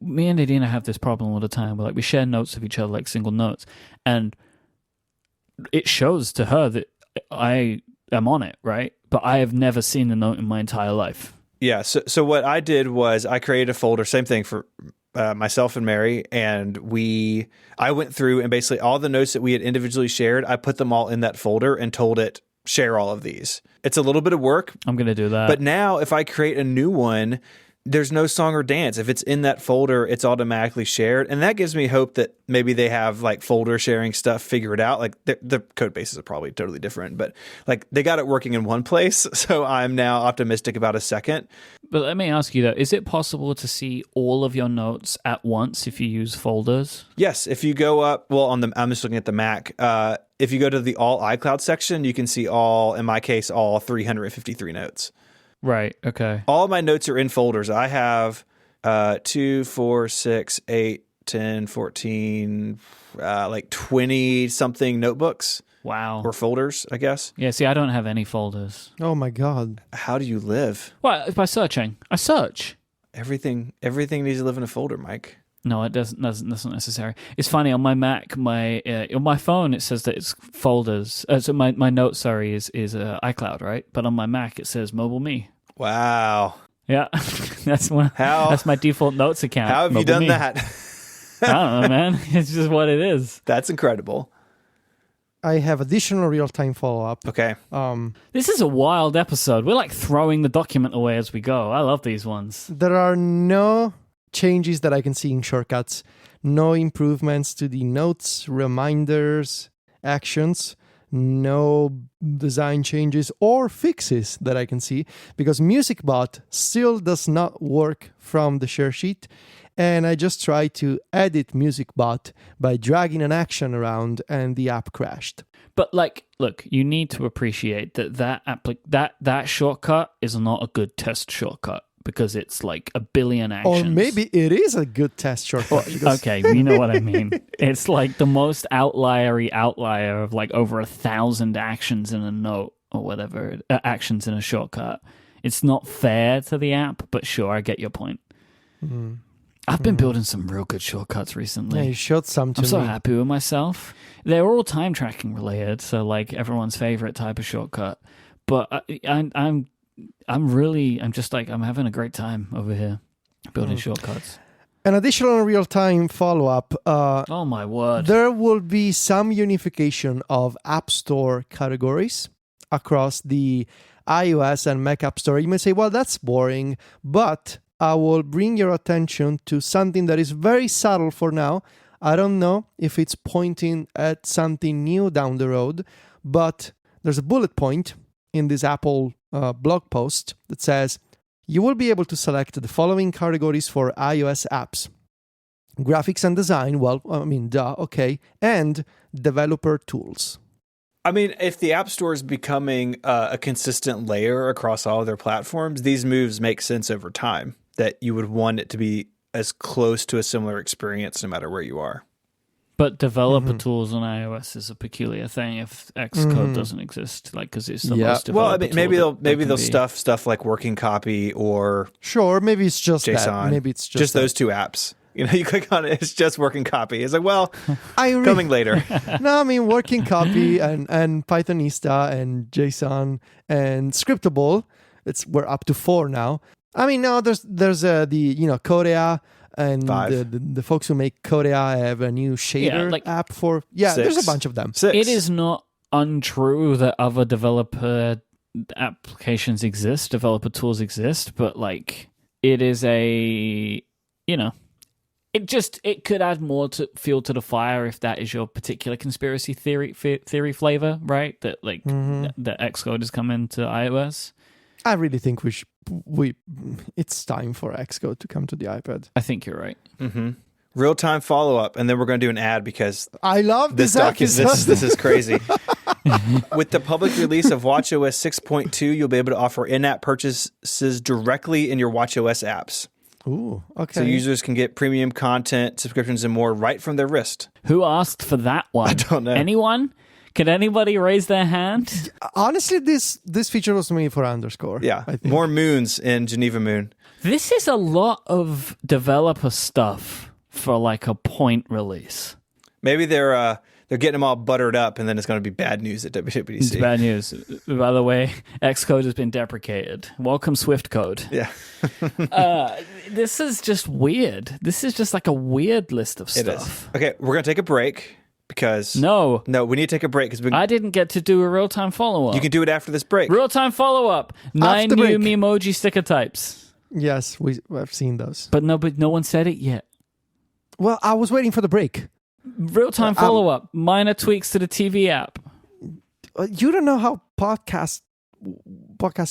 me and Adina have this problem all the time where like we share notes with each other, like single notes, and it shows to her that I am on it, right? But I have never seen the note in my entire life. Yeah. So what I did was I created a folder, same thing for myself and Mary, and I went through and basically all the notes that we had individually shared, I put them all in that folder and told it, share all of these. It's a little bit of work. I'm going to do that. But now if I create a new one, there's no song or dance. If it's in that folder, it's automatically shared. And that gives me hope that maybe they have like folder sharing stuff figured out. Like the code bases are probably totally different, but like they got it working in one place. So I'm now optimistic about a second. But let me ask you though, is it possible to see all of your notes at once if you use folders? Yes. If you go up, I'm just looking at the Mac. If you go to the all iCloud section, you can see in my case, all 353 notes. Right. Okay. All my notes are in folders. I have 2, 4, 6, 8, 10, 14, like 20 something notebooks Wow. or folders, I guess. Yeah, see, I don't have any folders. Oh my God. How do you live? Well, by searching. I search. Everything needs to live in a folder, Myke. No, it doesn't. That's not necessary. It's funny on my Mac, on my phone, it says that it's folders. So my notes, sorry, is iCloud, right? But on my Mac, it says Mobile Me. Wow. Yeah, that's my default notes account. How have you Mobile done Me. that? I don't know, man. It's just what it is. That's incredible. I have additional real-time follow-up. Okay. This is a wild episode. We're like throwing the document away as we go. I love these ones. There are no changes that I can see in shortcuts. No improvements to the notes, reminders, actions. No design changes or fixes that I can see, because MusicBot still does not work from the share sheet. And I just tried to edit MusicBot by dragging an action around, and the app crashed. But like, look, you need to appreciate that shortcut is not a good test shortcut, because it's like a billion actions. Or maybe it is a good test shortcut. Okay, you know what I mean. It's like the most outlier of like over 1,000 actions in a note or whatever, actions in a shortcut. It's not fair to the app, but sure, I get your point. Mm. I've been building some real good shortcuts recently. Yeah, you showed some to me. I'm so happy with myself. They're all time tracking related, so like everyone's favorite type of shortcut. But I'm having a great time over here building shortcuts. An additional real-time follow-up. Oh my word. There will be some unification of App Store categories across the iOS and Mac App Store. You may say, well, that's boring, but I will bring your attention to something that is very subtle for now. I don't know if it's pointing at something new down the road, but there's a bullet point in this Apple blog post that says, you will be able to select the following categories for iOS apps. Graphics and design, okay, and developer tools. I mean, if the App Store is becoming a consistent layer across all of their platforms, these moves make sense over time, that you would want it to be as close to a similar experience no matter where you are. But developer tools on iOS is a peculiar thing if Xcode doesn't exist, like because it's the most developer. Well, I mean, maybe they'll be. stuff like working copy or Sure, maybe it's just JSON. that. Maybe it's just those two apps. You know, you click on it, it's just working copy. It's like, well, coming later. No, I mean working copy and Pythonista and JSON and Scriptable. We're up to 4 now. I mean, no, there's Codea. And the folks who make Codea have a new shader app for... Yeah, 6. There's a bunch of them. 6. It is not untrue that other developer applications exist, developer tools exist, but like it is it could add more to fuel to the fire if that is your particular conspiracy theory flavor, right? That like that Xcode is coming to iOS. I really think it's time for Xcode to come to the iPad. I think you're right. Mm-hmm. Real-time follow-up, and then we're going to do an ad because I love this episode. This is crazy. With the public release of watchOS 6.2, you'll be able to offer in-app purchases directly in your watchOS apps. Ooh, okay. So users can get premium content, subscriptions, and more right from their wrist. Who asked for that one? I don't know. Anyone? Could anybody raise their hand? Honestly, this feature was made for Underscore. Yeah, I think. more moons in Geneva Moon. This is a lot of developer stuff for like a point release. Maybe they're getting them all buttered up, and then it's going to be bad news at WWDC. It's bad news. By the way, Xcode has been deprecated. Welcome Swift code. Yeah. This is just weird. This is just like a weird list of stuff. It is. Okay, we're going to take a break. Because no, we need to take a break because I didn't get to do a real-time follow-up. You can do it after this break. Real-time follow-up. 9 new Memoji sticker types. Yes, I've seen those. But no one said it yet. Well, I was waiting for the break. Real-time follow-up. Minor tweaks to the TV app. You don't know how podcasting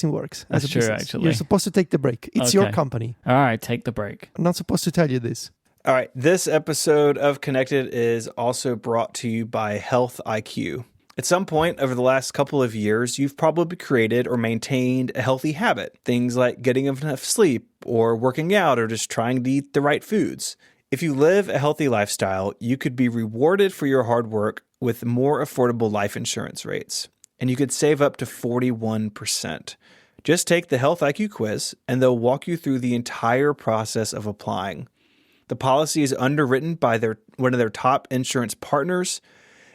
works. That's true, actually. You're supposed to take the break. It's your company. All right, take the break. I'm not supposed to tell you this. All right, this episode of Connected is also brought to you by Health IQ. At some point over the last couple of years, you've probably created or maintained a healthy habit. Things like getting enough sleep or working out or just trying to eat the right foods. If you live a healthy lifestyle, you could be rewarded for your hard work with more affordable life insurance rates, and you could save up to 41%. Just take the Health IQ quiz, and they'll walk you through the entire process of applying. The policy is underwritten by one of their top insurance partners,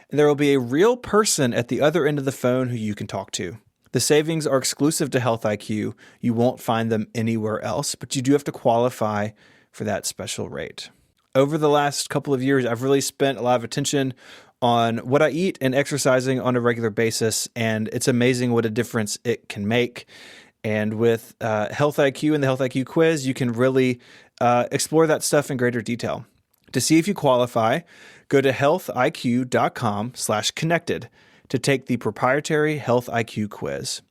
and there will be a real person at the other end of the phone who you can talk to. The savings are exclusive to Health IQ. You won't find them anywhere else, but you do have to qualify for that special rate. Over the last couple of years, I've really spent a lot of attention on what I eat and exercising on a regular basis, and it's amazing what a difference it can make. And with Health IQ and the Health IQ quiz, you can really explore that stuff in greater detail. To see if you qualify, go to healthiq.com/connected to take the proprietary Health IQ quiz.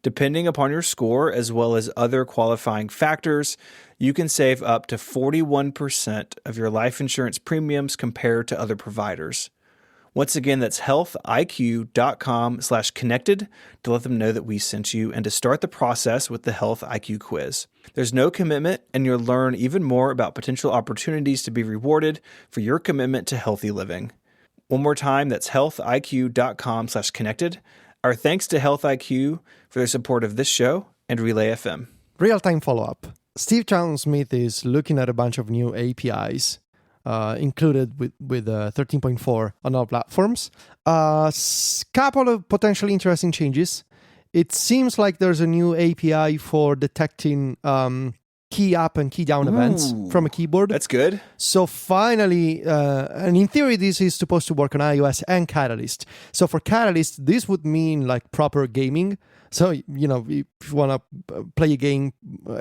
Depending upon your score, as well as other qualifying factors, you can save up to 41% of your life insurance premiums compared to other providers. Once again, that's healthiq.com/connected to let them know that we sent you and to start the process with the Health IQ quiz. There's no commitment, and you'll learn even more about potential opportunities to be rewarded for your commitment to healthy living. One more time, that's healthiq.com/connected. Our thanks to Health IQ for their support of this show and Relay FM. Real-time follow-up. Steve Troughton-Smith is looking at a bunch of new APIs included with 13.4 on all platforms. Couple of potentially interesting changes. It seems like there's a new API for detecting key up and key down events from a keyboard. That's good. So finally, and in theory, this is supposed to work on iOS and Catalyst. So for Catalyst, this would mean like proper gaming. So, if you want to play a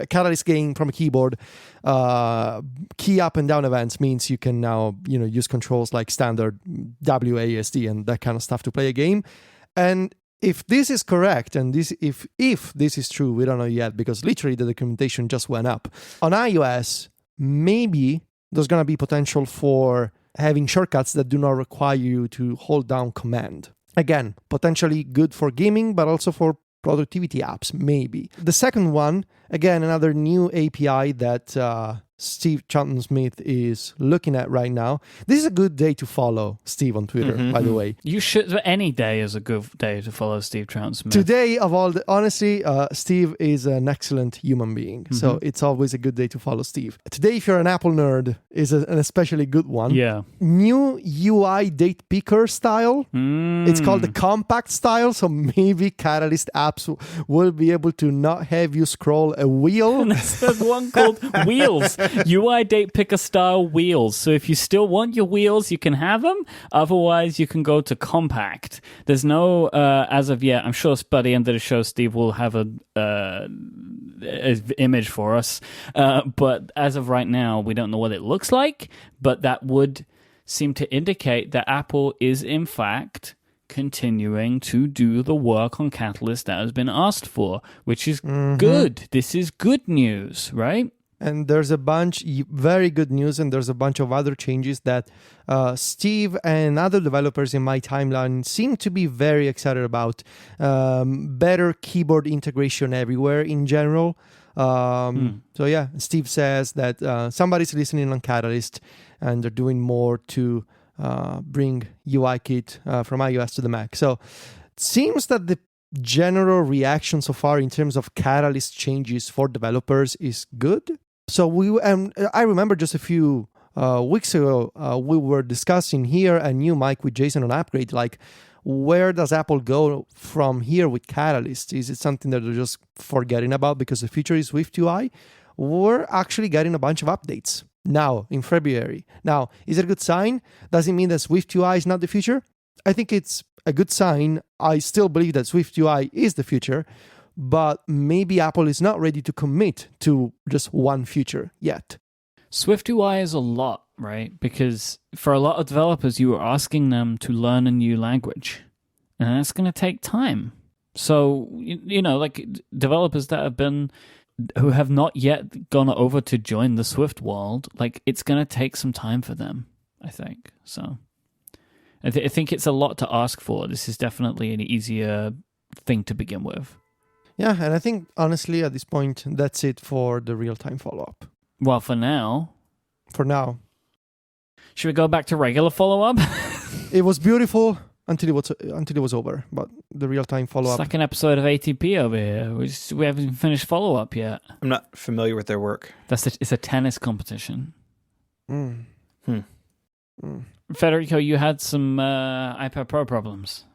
Catalyst game from a keyboard, key up and down events means you can now, use controls like standard WASD and that kind of stuff to play a game. And if this is correct, and if this is true, we don't know yet because literally the documentation just went up. On iOS, maybe there's going to be potential for having shortcuts that do not require you to hold down Command. Again, potentially good for gaming, but also for productivity apps, maybe. The second one, again, another new API that Steve Troughton-Smith is looking at right now. This is a good day to follow Steve on Twitter, by the way. You should. Any day is a good day to follow Steve Troughton-Smith. Today, of all honestly, Steve is an excellent human being. So it's always a good day to follow Steve. Today, if you're an Apple nerd, is an especially good one. Yeah. New UI date picker style. It's called the compact style. So maybe Catalyst apps will be able to not have you scroll a wheel. There's one called Wheels. UI date picker style wheels. So if you still want your wheels, you can have them. Otherwise, you can go to compact. There's no, as of yet, I'm sure by the end of the show, Steve will have a image for us. But as of right now, we don't know what it looks like. But that would seem to indicate that Apple is, in fact, continuing to do the work on Catalyst that has been asked for, which is good. This is good news, right? And there's a bunch, very good news, and there's a bunch of other changes that Steve and other developers in my timeline seem to be very excited about. Better keyboard integration everywhere in general. So yeah, Steve says that somebody's listening on Catalyst, and they're doing more to bring UIKit from iOS to the Mac. So it seems that the general reaction so far in terms of Catalyst changes for developers is good. So I remember just a few weeks ago, we were discussing here a new Myke with Jason on Upgrade, like where does Apple go from here with Catalyst? Is it something that they're just forgetting about because the future is SwiftUI? We're actually getting a bunch of updates now in February. Now, is it a good sign? Does it mean that SwiftUI is not the future? I think it's a good sign. I still believe that SwiftUI is the future, but maybe Apple is not ready to commit to just one feature yet. SwiftUI is a lot, right? Because for a lot of developers, you are asking them to learn a new language, and that's going to take time. So, like developers that who have not yet gone over to join the Swift world, like it's going to take some time for them, I think. So I think it's a lot to ask for. This is definitely an easier thing to begin with. Yeah, and I think, honestly, at this point, that's it for the real-time follow-up. Well, for now. For now. Should we go back to regular follow-up? It was beautiful until it was over. But the real-time follow-up. It's like an episode of ATP over here. We haven't even finished follow-up yet. I'm not familiar with their work. It's a tennis competition. Mm. Federico, you had some iPad Pro problems.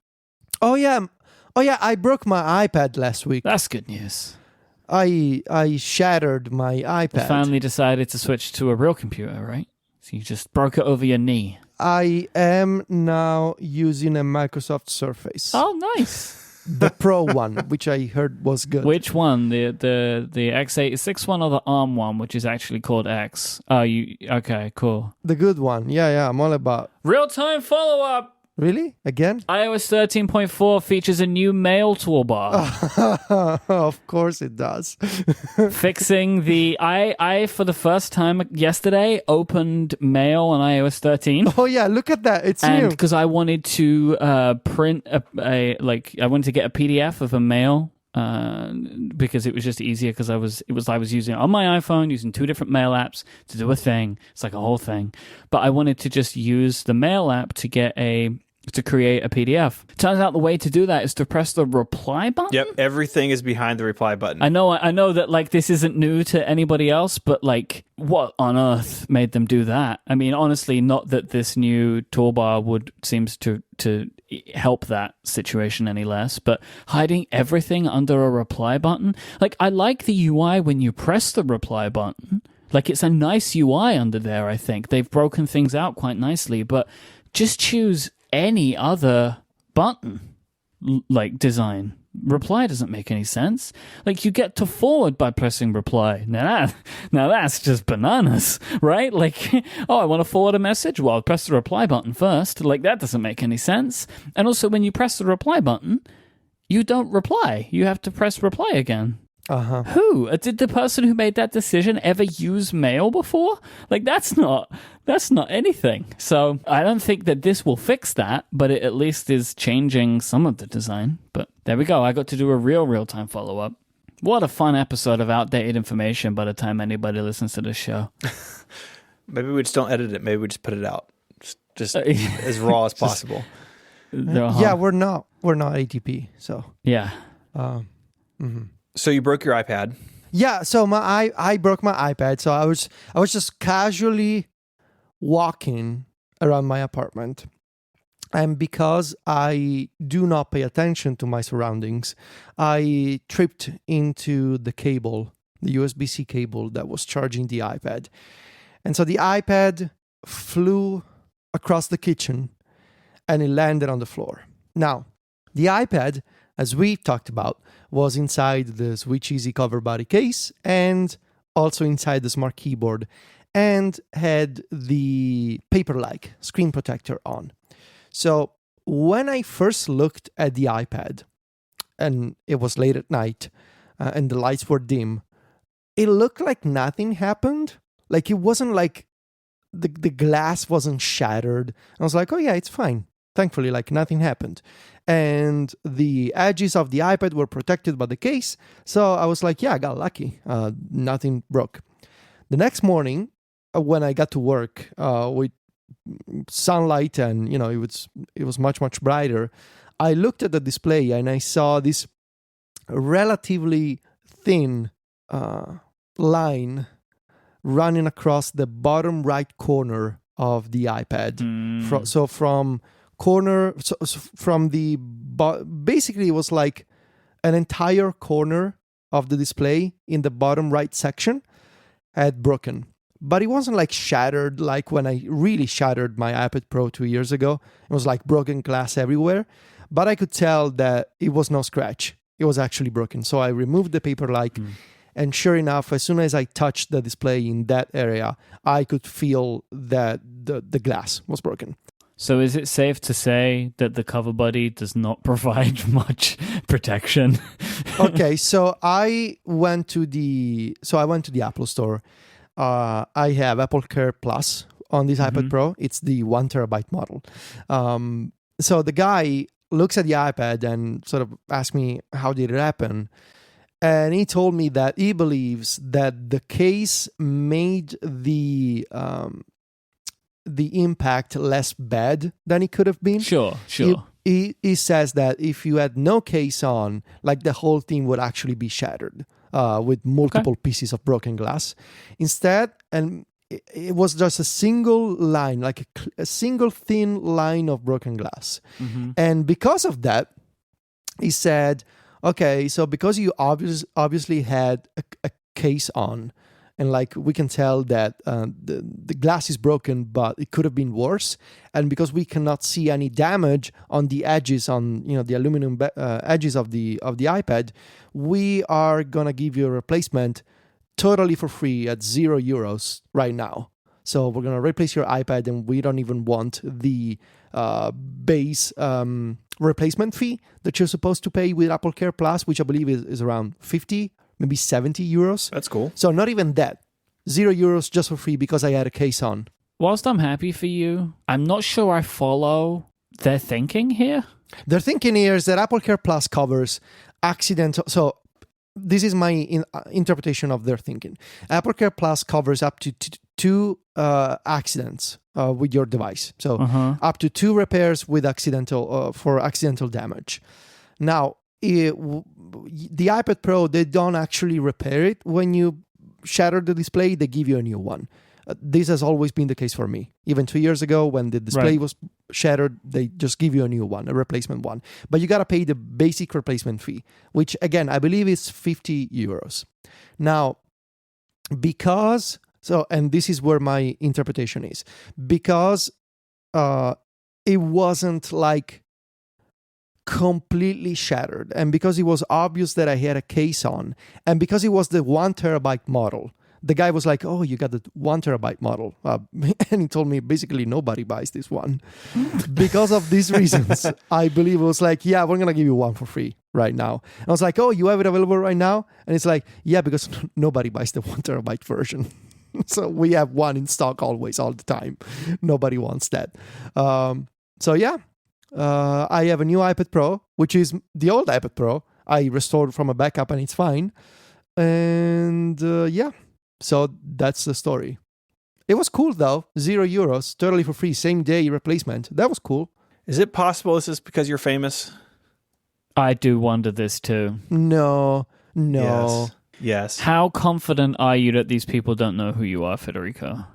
Oh yeah, I broke my iPad last week. That's good news. I shattered my iPad. The family decided to switch to a real computer, right? So you just broke it over your knee. I am now using a Microsoft Surface. Oh, nice. The Pro one, which I heard was good. Which one? The x86 one or the ARM one, which is actually called X? Oh, okay, cool. The good one. Yeah, I'm all about. Real-time follow-up. Really? Again? iOS 13.4 features a new mail toolbar. Of course it does. Fixing the... I, for the first time yesterday, opened mail on iOS 13. Oh yeah, look at that. It's new. Because I wanted to print I wanted to get a PDF of a mail because it was just easier because I was using it on my iPhone, using 2 different mail apps to do a thing. It's like a whole thing. But I wanted to just use the mail app to create a PDF. Turns out the way to do that is to press the reply button. Yep, everything is behind the reply button. I know that like this isn't new to anybody else, but like what on earth made them do that? I mean, honestly, not that this new toolbar seems to help that situation any less, but hiding everything under a reply button. Like I like the UI when you press the reply button. Like it's a nice UI under there, I think. They've broken things out quite nicely, but just choose any other button like design. Reply doesn't make any sense. Like you get to forward by pressing reply. Now that's just bananas, right? Like, oh, I want to forward a message. Well, I'll press the reply button first. Like that doesn't make any sense. And also when you press the reply button, you don't reply. You have to press reply again. Who? Did the person who made that decision ever use mail before? Like that's not anything. So I don't think that this will fix that, but it at least is changing some of the design. But there we go. I got to do a real-time follow-up. What a fun episode of outdated information by the time anybody listens to this show. Maybe we just don't edit it. Maybe we just put it out. Just as raw as possible. Yeah, we're not ATP, so. Yeah. So you broke your iPad. Yeah, so I broke my iPad. So I was just casually walking around my apartment. And because I do not pay attention to my surroundings, I tripped into the cable, the USB-C cable that was charging the iPad. And so the iPad flew across the kitchen and it landed on the floor. Now, the iPad, as we talked about, was inside the Switch Easy cover body case and also inside the smart keyboard and had the paper-like screen protector on. So when I first looked at the iPad, and it was late at night and the lights were dim, it looked like nothing happened. Like it wasn't like the glass wasn't shattered. I was like, oh yeah, it's fine. Thankfully, like nothing happened. And the edges of the iPad were protected by the case. So I was like, yeah, I got lucky. Nothing broke. The next morning, when I got to work with sunlight and, it was much, much brighter, I looked at the display and I saw this relatively thin line running across the bottom right corner of the iPad. Basically it was like an entire corner of the display in the bottom right section had broken. But it wasn't like shattered like when I really shattered my iPad Pro 2 years ago. It was like broken glass everywhere. But I could tell that it was no scratch. It was actually broken. So I removed the paper-like. And sure enough, as soon as I touched the display in that area, I could feel that the glass was broken. So is it safe to say that the cover buddy does not provide much protection? Okay, so I went to the Apple Store. I have Apple Care Plus on this iPad Pro. It's the 1 terabyte model. So the guy looks at the iPad and sort of asks me, how did it happen? And he told me that he believes that the case made the the impact less bad than it could have been. Sure. He says that if you had no case on, like the whole thing would actually be shattered with multiple pieces of broken glass. Instead, and it was just a single line, like a single thin line of broken glass. Mm-hmm. And because of that, he said, okay, so because you obviously had a case on, and like we can tell that the glass is broken, but it could have been worse. And because we cannot see any damage on the edges, on the aluminum edges of the iPad, we are gonna give you a replacement totally for free at €0 right now. So we're gonna replace your iPad, and we don't even want the base replacement fee that you're supposed to pay with Apple Care Plus, which I believe is around 50, maybe €70. That's cool. So not even that. €0 just for free because I had a case on. Whilst I'm happy for you, I'm not sure I follow their thinking here. Their thinking here is that Apple Care Plus covers accidental. So this is my interpretation of their thinking. Apple Care Plus covers up to two accidents with your device. So up to 2 repairs with for accidental damage. Now, the iPad Pro, they don't actually repair it when you shatter the display. They give you a new one. This has always been the case for me. Even 2 years ago, when the display was shattered, they just give you a new one, a replacement one. But you got to pay the basic replacement fee, which, again, I believe is €50. Now, and this is where my interpretation is, because it wasn't like completely shattered, and because it was obvious that I had a case on, and because it was the 1 terabyte model, the guy was like, oh, you got the 1 terabyte model. And he told me basically nobody buys this one. Because of these reasons, I believe it was like, yeah, we're going to give you one for free right now. And I was like, oh, you have it available right now? And it's like, yeah, because nobody buys the 1 terabyte version. So we have one in stock always, all the time. Nobody wants that. I have a new iPad Pro, which is the old iPad Pro. I restored from a backup and it's fine. And so that's the story. It was cool though. €0, totally for free, same day replacement. That was cool. Is it possible this is because you're famous? I do wonder this too. No. Yes. How confident are you that these people don't know who you are, Federico?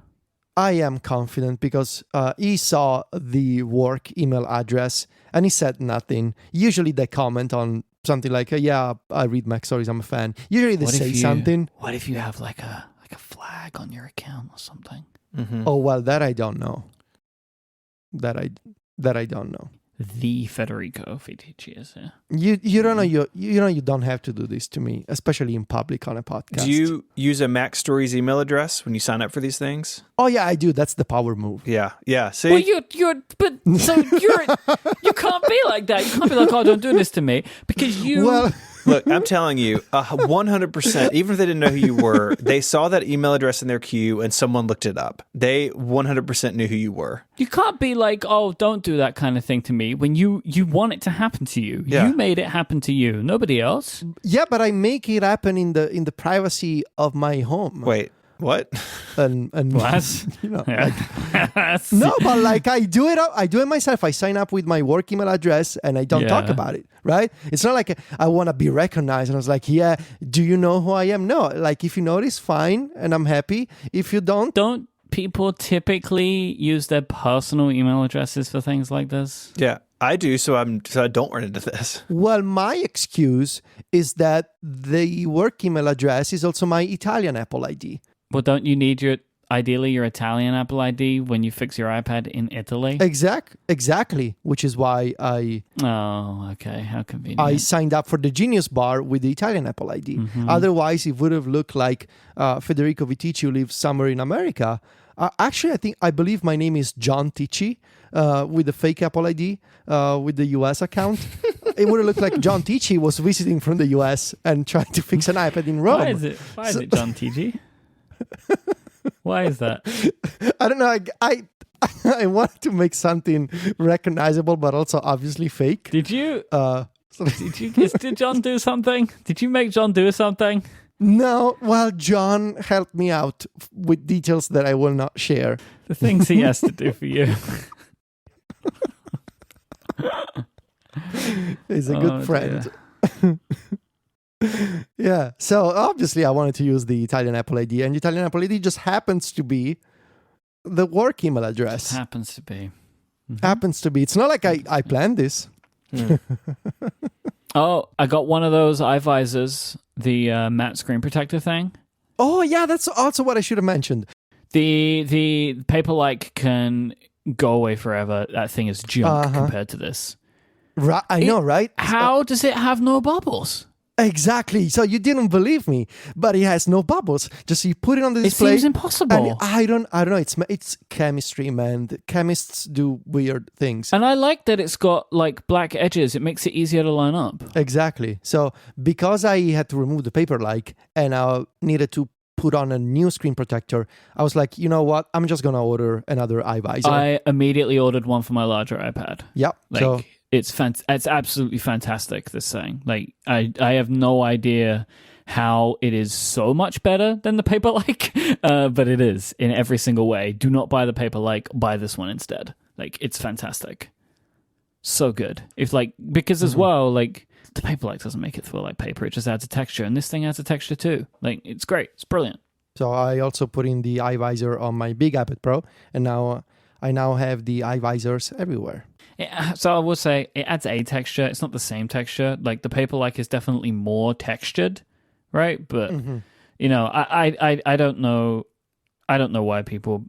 I am confident because he saw the work email address and he said nothing. Usually they comment on something like, yeah, I read Mac Stories, I'm a fan. Usually they say something. What if you have like a flag on your account or something? Mm-hmm. Oh, well, that I don't know. That I don't know. The Federico Fetici is here. You don't know you don't have to do this to me, especially in public on a podcast. Do you use a Mac Stories email address when you sign up for these things? Oh yeah, I do. That's the power move. Yeah. See, well, you can't be like that. You can't be like, oh, don't do this to me because you. Well, look, I'm telling you, 100%. Even if they didn't know who you were, they saw that email address in their queue and someone looked it up. They 100% knew who you were. You can't be like, oh, don't do that kind of thing to me when you want it to happen to you. Yeah. You made it happen to you, nobody else. Yeah, but I make it happen in the privacy of my home. Wait, what? And What? No, but like I do it myself. I sign up with my work email address and I don't talk about it, right? It's not like I want to be recognized and I was like, yeah, do you know who I am? No, like if you notice, fine, and I'm happy. If you don't people typically use their personal email addresses for things like this? Yeah, I do, so I don't run into this. Well, my excuse is that the work email address is also my Italian Apple ID. Well, don't you need your Italian Apple ID when you fix your iPad in Italy? Exactly, which is why Oh, okay. How convenient. I signed up for the Genius Bar with the Italian Apple ID. Mm-hmm. Otherwise, it would have looked like Federico Vitici, who lives somewhere in America. Actually, I believe my name is John Ticci with the fake Apple ID with the US account. It would have looked like John Ticci was visiting from the US and trying to fix an iPad in Rome. Why is it John Ticci? Why is that? I don't know. I wanted to make something recognizable, but also obviously fake. Did John do something? Did you make John do something? No, well, John helped me out with details that I will not share. The things he has to do for you. He's a good friend. Yeah, so obviously I wanted to use the Italian Apple ID, and the Italian Apple ID just happens to be the work email address. Happens to be. Mm-hmm. Happens to be. It's not like I planned this. Oh, I got one of those iVisors, the matte screen protector thing. Oh, yeah, that's also what I should have mentioned. The Paperlike can go away forever. That thing is junk compared to this. Right, I know, right? How does it have no bubbles? Exactly. So you didn't believe me, but it has no bubbles. Just you put it on the display. It seems impossible. I don't know. It's chemistry, man. The chemists do weird things. And I like that it's got like black edges. It makes it easier to line up. Exactly. So because I had to remove the Paperlike and I needed to put on a new screen protector, I was like, you know what? I'm just gonna order another iVisor. I immediately ordered one for my larger iPad. Yep. Like, it's absolutely fantastic, this thing. Like, I have no idea how it is so much better than the Paperlike, but it is in every single way. Do not buy the Paperlike, buy this one instead. Like, it's fantastic. So good. Because as well, like, the Paperlike doesn't make it feel like paper, it just adds a texture, and this thing adds a texture too. Like, it's great. It's brilliant. So I also put in the iVisor on my big iPad Pro, and now I have the iVisors everywhere. So I will say it adds a texture. It's not the same texture. Like the Paperlike is definitely more textured, right? But you know, I don't know. I don't know why people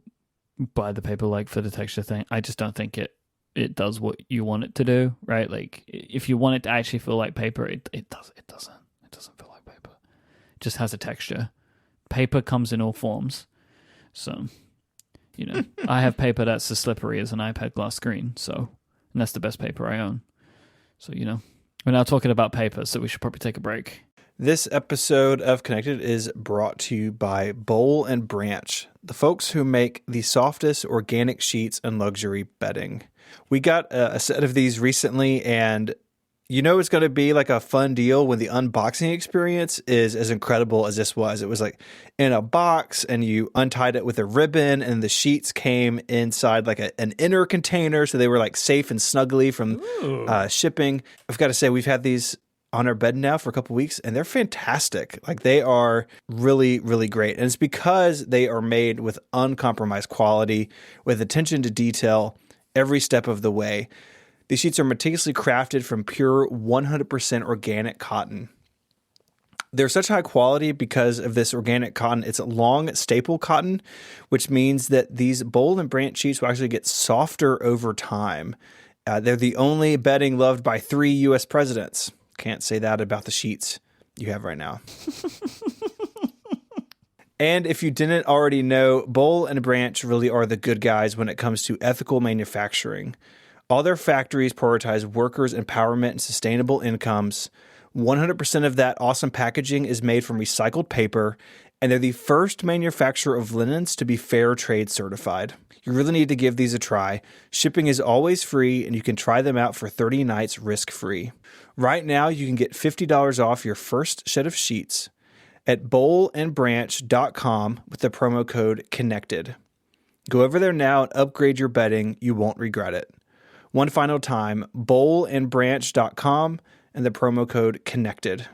buy the Paperlike for the texture thing. I just don't think it does what you want it to do, right? Like if you want it to actually feel like paper, it doesn't. It doesn't feel like paper. It just has a texture. Paper comes in all forms, so you know I have paper that's as slippery as an iPad glass screen, so. And that's the best paper I own. So, you know, we're now talking about paper, so we should probably take a break. This episode of Connected is brought to you by Boll and Branch, the folks who make the softest organic sheets and luxury bedding. We got a set of these recently, and you know it's going to be like a fun deal when the unboxing experience is as incredible as this was. It was like in a box, and you untied it with a ribbon, and the sheets came inside like an inner container, so they were like safe and snuggly from shipping. I've got to say, we've had these on our bed now for a couple weeks, and they're fantastic. Like they are really, really great. And it's because they are made with uncompromised quality, with attention to detail every step of the way. These sheets are meticulously crafted from pure 100% organic cotton. They're such high quality because of this organic cotton. It's a long staple cotton, which means that these Boll and Branch sheets will actually get softer over time. They're the only bedding loved by 3 U.S. presidents. Can't say that about the sheets you have right now. And if you didn't already know, Boll and Branch really are the good guys when it comes to ethical manufacturing. All their factories prioritize workers' empowerment and sustainable incomes. 100% of that awesome packaging is made from recycled paper, and they're the first manufacturer of linens to be fair trade certified. You really need to give these a try. Shipping is always free, and you can try them out for 30 nights risk-free. Right now, you can get $50 off your first set of sheets at bollandbranch.com with the promo code CONNECTED. Go over there now and upgrade your bedding. You won't regret it. One final time, bollandbranch.com and the promo code CONNECTED.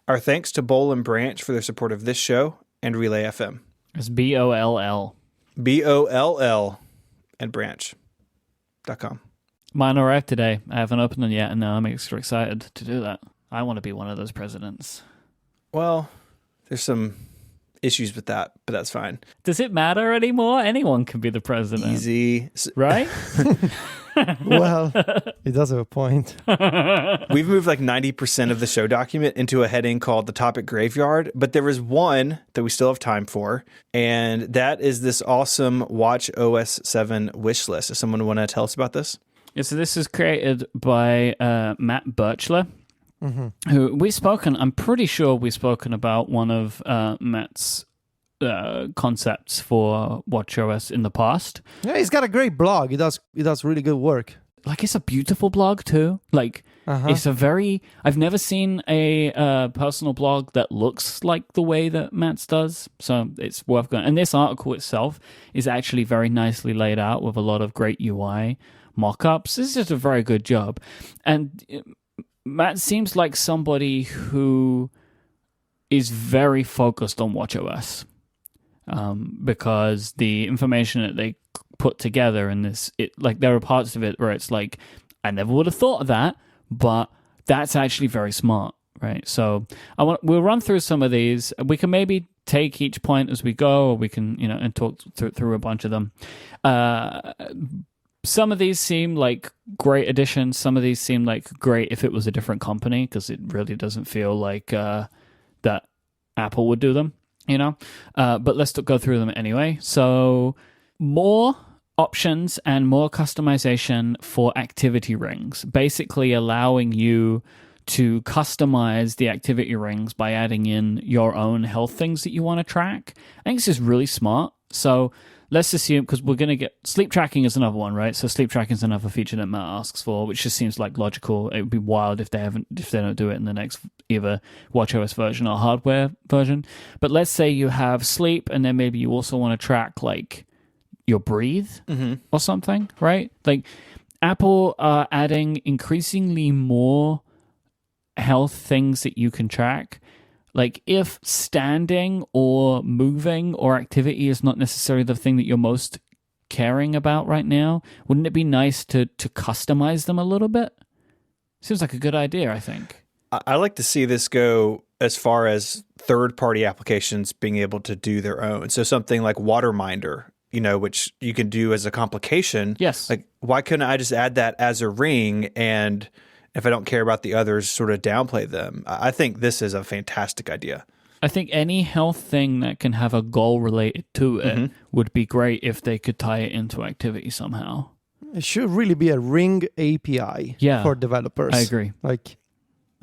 Our thanks to Boll and Branch for their support of this show and Relay FM. It's BOLL. BOLL and branch.com. Mine arrived today. I haven't opened them yet, and now I'm extra excited to do that. I want to be one of those presidents. Well, there's some issues with that, but that's fine. Does it matter anymore? Anyone can be the president. Easy. Right? Well, it does have a point. We've moved like 90% of the show document into a heading called the topic graveyard, but there is one that we still have time for, and that is this awesome Watch OS 7 wish list. Does someone want to tell us about this? Yeah, so this is created by Matt Birchler, who I'm pretty sure we've spoken about one of Matt's concepts for WatchOS in the past. Yeah, he's got a great blog. He does really good work. like it's a beautiful blog too. Like it's a very, I've never seen a personal blog that looks like the way that Matt's does. So it's worth going. And this article itself is actually very nicely laid out with a lot of great UI mock-ups. This is just a very good job. And Matt seems like somebody who is very focused on watchOS. Because the information that they put together in this, like there are parts of it where it's like, I never would have thought of that, but that's actually very smart, right? So we'll run through some of these. We can maybe take each point as we go, or we can, and talk through a bunch of them. Some of these seem like great additions. Some of these seem like great if it was a different company, because it really doesn't feel like that Apple would do them. But let's go through them anyway. So more options and more customization for activity rings, basically allowing you to customize the activity rings by adding in your own health things that you want to track. I think this is really smart. So let's assume, because we're going to get sleep tracking is another one, right? So sleep tracking is another feature that Matt asks for, which just seems like logical. It would be wild if they don't do it in the next either watchOS version or hardware version. But let's say you have sleep, and then maybe you also want to track like your breathe or something, right? Like Apple are adding increasingly more health things that you can track. Like if standing or moving or activity is not necessarily the thing that you're most caring about right now, wouldn't it be nice to customize them a little bit? Seems like a good idea, I think. I like to see this go as far as third-party applications being able to do their own. So something like Waterminder, which you can do as a complication. Yes. Like, why couldn't I just add that as a ring, and if I don't care about the others, sort of downplay them? I think this is a fantastic idea. I think any health thing that can have a goal related to it would be great if they could tie it into activity somehow. It should really be a ring API for developers. I agree. Like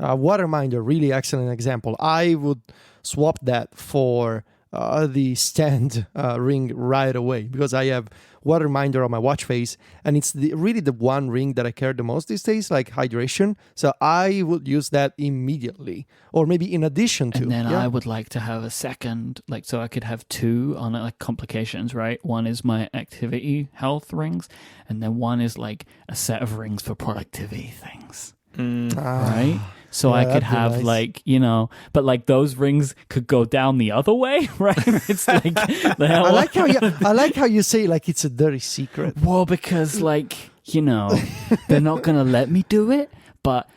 Waterminder, really excellent example. I would swap that for the stand ring right away, because I have Waterminder on my watch face, and it's really the one ring that I care the most these days, like hydration. So I would use that immediately, or maybe in addition to. And then I would like to have a second, like, so I could have two on like complications, right? One is my activity health rings, and then one is like a set of rings for productivity things, right? So I could have nice. Like, but like those rings could go down the other way, right? It's like I like how you say like it's a dirty secret. Well, because like, they're not going to let me do it, but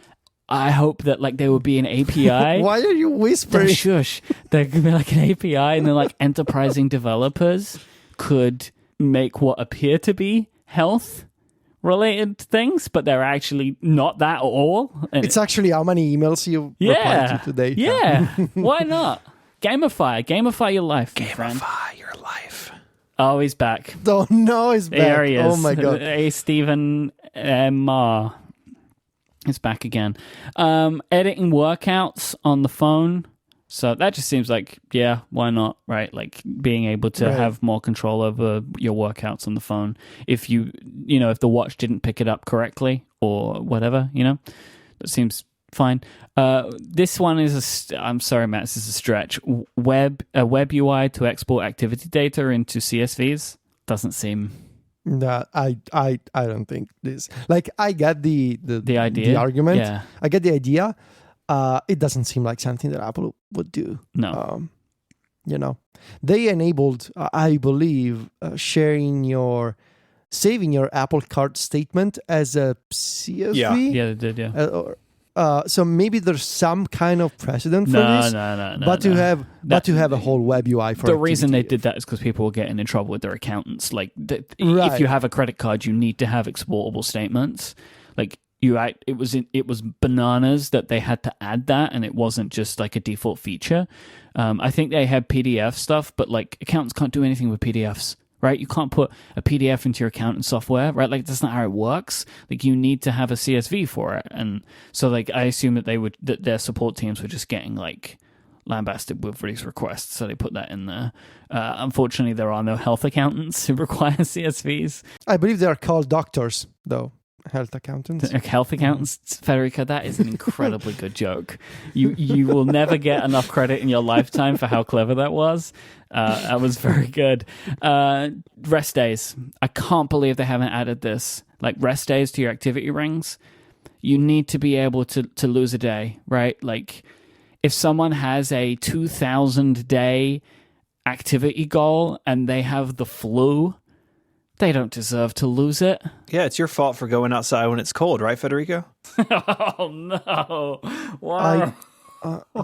I hope that like there will be an API. Why are you whispering? Shush. There could be like an API, and then like enterprising developers could make what appear to be health related things, but they're actually not that at all. And it's actually how many emails you replied to today. Yeah. Why not? Gamify your life. Gamify your life. Oh, he's back. Oh no, he's back. There he is. Oh my god. Hey, Stephen Ma. He's back again. Editing workouts on the phone. So that just seems like, yeah, why not, right? Like being able to have more control over your workouts on the phone. If if the watch didn't pick it up correctly or whatever, that seems fine. This one is I'm sorry, Matt, this is a stretch. Web UI to export activity data into CSVs doesn't seem. No, I don't think this. Like, I get the idea, the argument. Yeah. I get the idea. It doesn't seem like something that Apple would do. No. They enabled, I believe, saving your Apple Card statement as a CSV. Yeah, they did, yeah. So maybe there's some kind of precedent for this. No. But to have a whole web UI for the reason they did that is because people were getting in trouble with their accountants. Like, if you have a credit card, you need to have exportable statements. Like, it was bananas that they had to add that, and it wasn't just like a default feature. I think they had PDF stuff, but like accountants can't do anything with PDFs, right? You can't put a PDF into your accountant software, right? Like that's not how it works. Like you need to have a CSV for it, and so like I assume that their support teams were just getting like lambasted with these requests, so they put that in there. Unfortunately, there are no health accountants who require CSVs. I believe they are called doctors, though. Health accountants. Health accountants, Federico, that is an incredibly good joke. You will never get enough credit in your lifetime for how clever that was. That was very good. Rest days. I can't believe they haven't added this. Like rest days to your activity rings. You need to be able to lose a day, right? Like if someone has a 2,000 day activity goal and they have the flu, they don't deserve to lose it. Yeah, it's your fault for going outside when it's cold, right, Federico? Oh, no. Wow.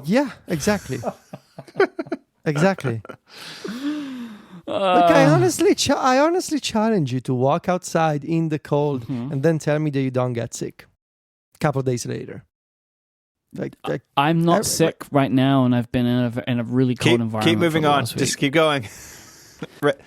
Yeah, exactly. Exactly. Like I honestly challenge you to walk outside in the cold and then tell me that you don't get sick a couple of days later. Like I'm not sick right now, and I've been in a really cold environment. Keep moving on. Just keep going.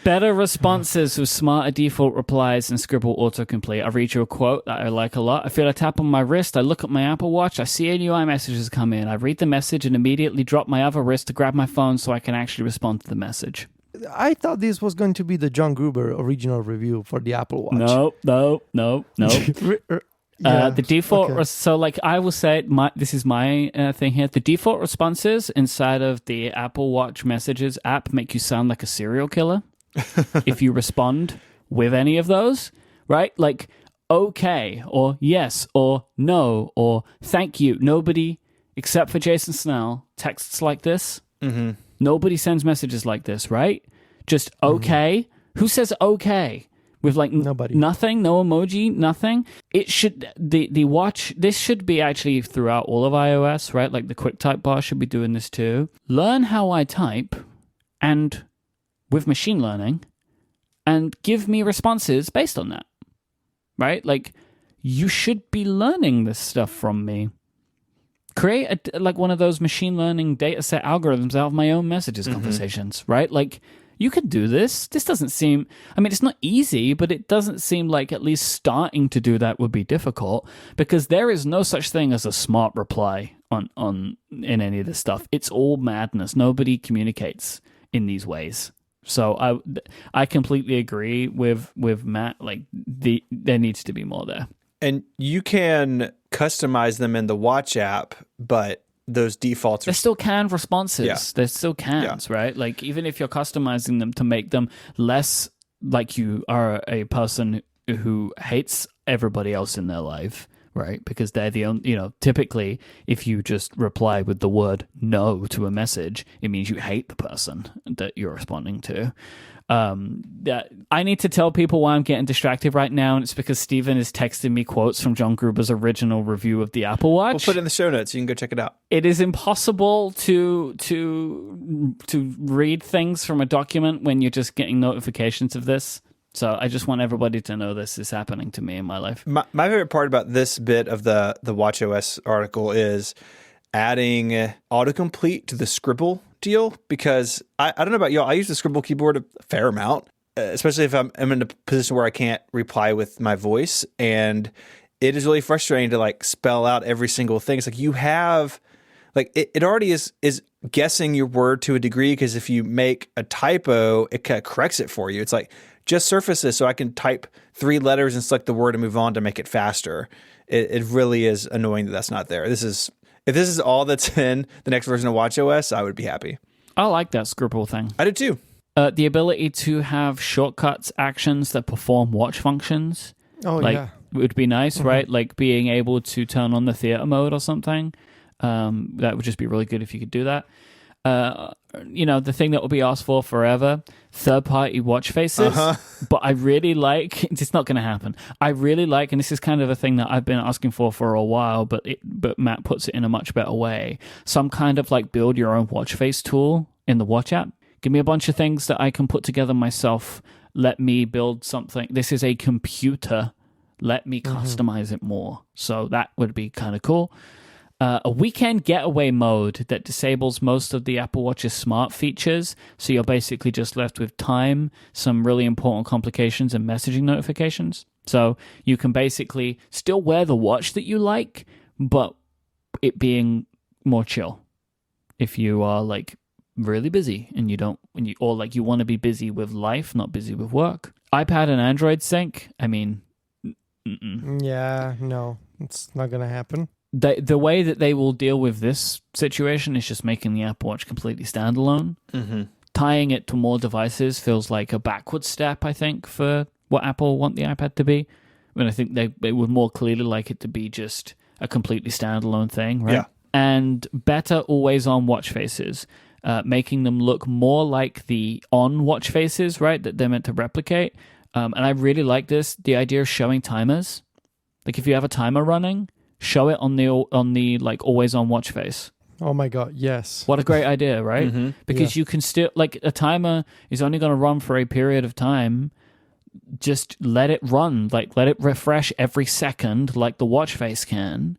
Better responses with smarter default replies and Scribble autocomplete. I read you a quote that I like a lot. I feel a tap on my wrist. I look at my Apple Watch. I see a new iMessages come in. I read the message and immediately drop my other wrist to grab my phone so I can actually respond to the message. I thought this was going to be the John Gruber original review for the Apple Watch. No. Yeah, the default, okay. So like I will say, this is my thing here. The default responses inside of the Apple Watch Messages app make you sound like a serial killer if you respond with any of those, right? Like, okay, or yes, or no, or thank you. Nobody, except for Jason Snell, texts like this. Mm-hmm. Nobody sends messages like this, right? Just okay. Who says okay? With like Nobody. Nothing, no emoji, nothing. It should the watch. This should be actually throughout all of iOS, right? Like the quick type bar should be doing this too. Learn how I type, and with machine learning, and give me responses based on that, right? Like you should be learning this stuff from me. Create like one of those machine learning data set algorithms out of my own messages conversations, right? Like. You could do this. This doesn't seem... I mean, it's not easy, but it doesn't seem like at least starting to do that would be difficult because there is no such thing as a smart reply in any of this stuff. It's all madness. Nobody communicates in these ways. So I completely agree with Matt. Like, there needs to be more there. And you can customize them in the Watch app, but... those defaults they're still canned responses. Yeah. They're still cans, right? Like even if you're customizing them to make them less like you are a person who hates everybody else in their life, right? Because they're the only, typically if you just reply with the word no to a message, it means you hate the person that you're responding to. I need to tell people why I'm getting distracted right now, and it's because Steven is texting me quotes from John Gruber's original review of the Apple Watch. We'll put it in the show notes. You can go check it out. It is impossible to read things from a document when you're just getting notifications of this. So I just want everybody to know this is happening to me in my life. My favorite part about this bit of the WatchOS article is adding autocomplete to the Scribble deal, because I don't know about y'all, I use the Scribble keyboard a fair amount, especially if I'm in a position where I can't reply with my voice, and it is really frustrating to like spell out every single thing. It's like you have like it already is guessing your word to a degree, because if you make a typo, it kind of corrects it for you. It's like just surface this so I can type 3 letters and select the word and move on to make it faster. It really is annoying that that's not there. If this is all that's in the next version of WatchOS, I would be happy. I like that Scribble thing. I did too. The ability to have shortcuts actions that perform watch functions. Oh, yeah. Would be nice, right? Like being able to turn on the theater mode or something. That would just be really good if you could do that. The thing that will be asked for forever, third-party watch faces. But I really like, it's not going to happen. I really like, and this is kind of a thing that I've been asking for a while, but Matt puts it in a much better way. Some kind of like build your own watch face tool in the Watch app. Give me a bunch of things that I can put together myself. Let me build something. This is a computer. Let me customize it more. So that would be kind of cool. A weekend getaway mode that disables most of the Apple Watch's smart features, so you're basically just left with time, some really important complications, and messaging notifications. So you can basically still wear the watch that you like, but it being more chill. If you are like really busy and you want to be busy with life, not busy with work. iPad and Android sync. I mean, Yeah, no, it's not going to happen. The way that they will deal with this situation is just making the Apple Watch completely standalone. Tying it to more devices feels like a backward step, I think, for what Apple want the iPad to be. I mean, I think they would more clearly like it to be just a completely standalone thing, right? Yeah. And better always-on watch faces, making them look more like the on watch faces, right, that they're meant to replicate. And I really like this, the idea of showing timers. Like if you have a timer running, show it on the like always-on watch face. Oh my God, yes. What a great idea, right? Because you can still, like, a timer is only going to run for a period of time. Just let it run, like let it refresh every second like the watch face can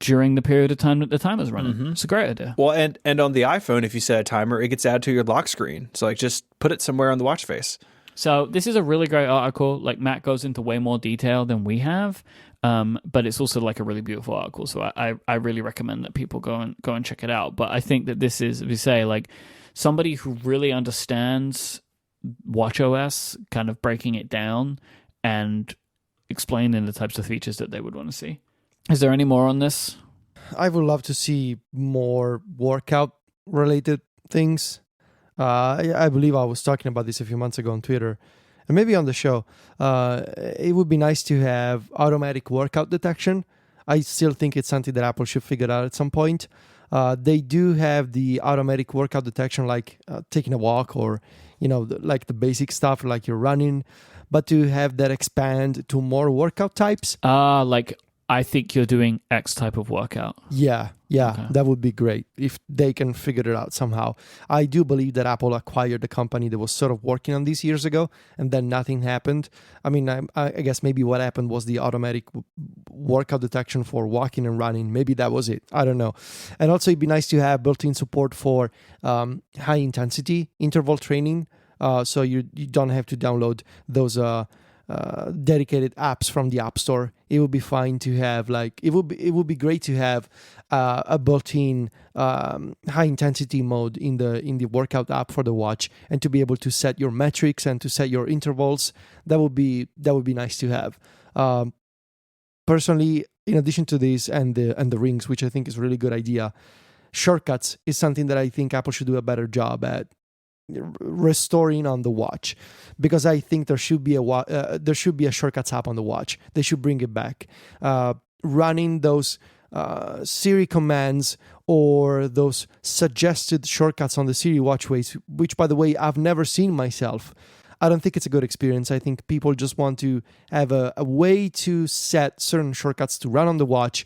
during the period of time that the timer's running. It's a great idea. Well, and on the iPhone, if you set a timer, it gets added to your lock screen. So like just put it somewhere on the watch face. So this is a really great article. Like Matt goes into way more detail than we have, but it's also like a really beautiful article. So I really recommend that people go and check it out. But I think that this is, if you say, like somebody who really understands watchOS, kind of breaking it down and explaining the types of features that they would want to see. Is there any more on this? I would love to see more workout related things. I believe I was talking about this a few months ago on Twitter and maybe on the show. It would be nice to have automatic workout detection. I still think it's something that Apple should figure out at some point. They do have the automatic workout detection, like taking a walk or, like the basic stuff, like you're running, but to have that expand to more workout types. Like I think you're doing X type of workout. Yeah, okay. That would be great if they can figure it out somehow. I do believe that Apple acquired a company that was sort of working on this years ago, and then nothing happened. I mean, I guess maybe what happened was the automatic workout detection for walking and running. Maybe that was it. I don't know. And also, it'd be nice to have built-in support for high-intensity interval training, so you don't have to download those dedicated apps from the App Store. It would be fine to have it would be great to have a built-in high intensity mode in the workout app for the watch, and to be able to set your metrics and to set your intervals. That would be nice to have. Personally, in addition to this and the rings, which I think is a really good idea, shortcuts is something that I think Apple should do a better job at restoring on the watch, because I think there should be a shortcuts app on the watch. They should bring it back. Running those Siri commands or those suggested shortcuts on the Siri watchways, which by the way I've never seen myself. I don't think it's a good experience. I think people just want to have a way to set certain shortcuts to run on the watch.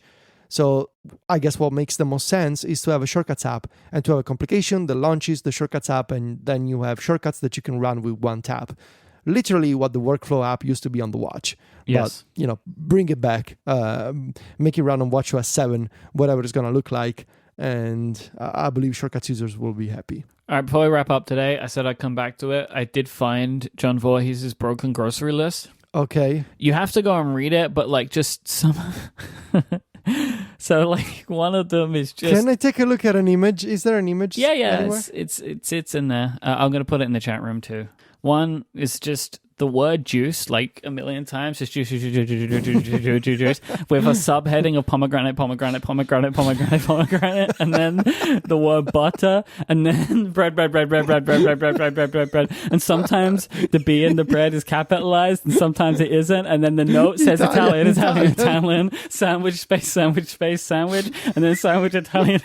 So I guess what makes the most sense is to have a shortcuts app and to have a complication that launches the shortcuts app, and then you have shortcuts that you can run with one tap. Literally what the workflow app used to be on the watch. Yes. But, bring it back, make it run on watchOS 7, whatever it's going to look like. And I believe shortcuts users will be happy. All right, before we wrap up today, I said I'd come back to it. I did find John Voorhees' broken grocery list. Okay. You have to go and read it, but just some... So one of them is just... Can I take a look at an image? Is there an image? Yeah. It's in there. I'm going to put it in the chat room too. One is just the word juice a million times, just juice, with a subheading of pomegranate, and then the word butter, and then bread. And sometimes the B in the bread is capitalized, and sometimes it isn't. And then the note says Italian, sandwich, sandwich, and then sandwich Italian.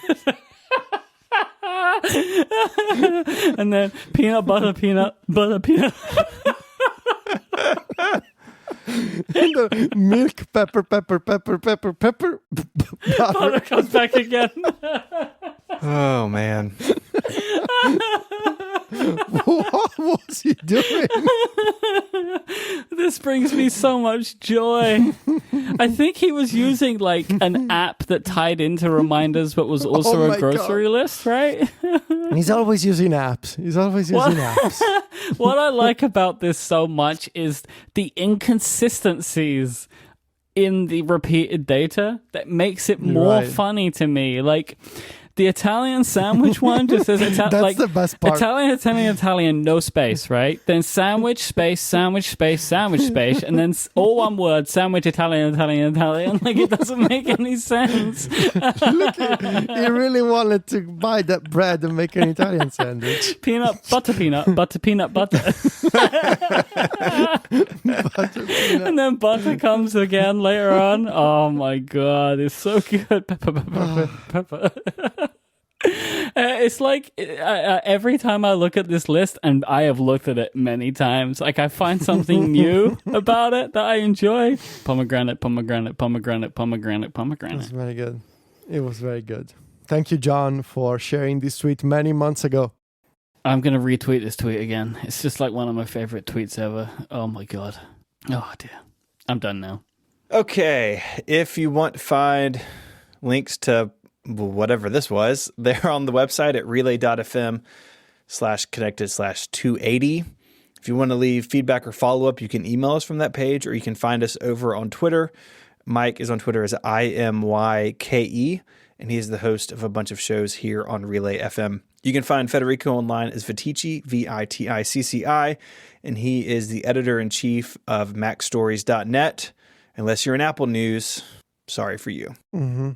And then peanut butter. And the milk, pepper. Butter comes back again. Oh, man. What was he doing? This brings me so much joy. I think he was using an app that tied into reminders but was also a grocery list, right? He's always using apps. What I like about this so much is the inconsistencies in the repeated data that makes it more funny to me. The Italian sandwich one just says That's the best part. Italian, no space, right? Then sandwich space, sandwich space, sandwich space, and then all one word, sandwich Italian. Like, it doesn't make any sense. Look, he really wanted to buy that bread and make an Italian sandwich. Butterpeanut, butter. And then butter comes again later on. Oh my god, it's so good. Pepper. It's like every time I look at this list, and I have looked at it many times, like I find something new about it that I enjoy. Pomegranate. It was very good. It was very good. Thank you, John, for sharing this tweet many months ago. I'm going to retweet this tweet again. It's just like one of my favorite tweets ever. Oh my god. Oh dear. I'm done now. Okay. If you want to find links to whatever this was, they're on the website at relay.fm/connected/280. If you want to leave feedback or follow up, you can email us from that page, or you can find us over on Twitter. Myke is on Twitter as IMYKE, and he's the host of a bunch of shows here on Relay FM. You can find Federico online as Viticci, Viticci, and he is the editor-in-chief of MacStories.net. Unless you're in Apple News, sorry for you. Mm-hmm.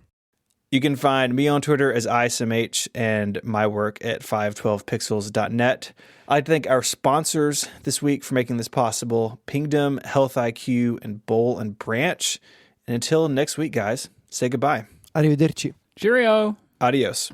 You can find me on Twitter as ISMH and my work at 512pixels.net. I'd thank our sponsors this week for making this possible: Pingdom, Health IQ, and Bowl and Branch. And until next week, guys, say goodbye. Arrivederci. Cheerio. Adios.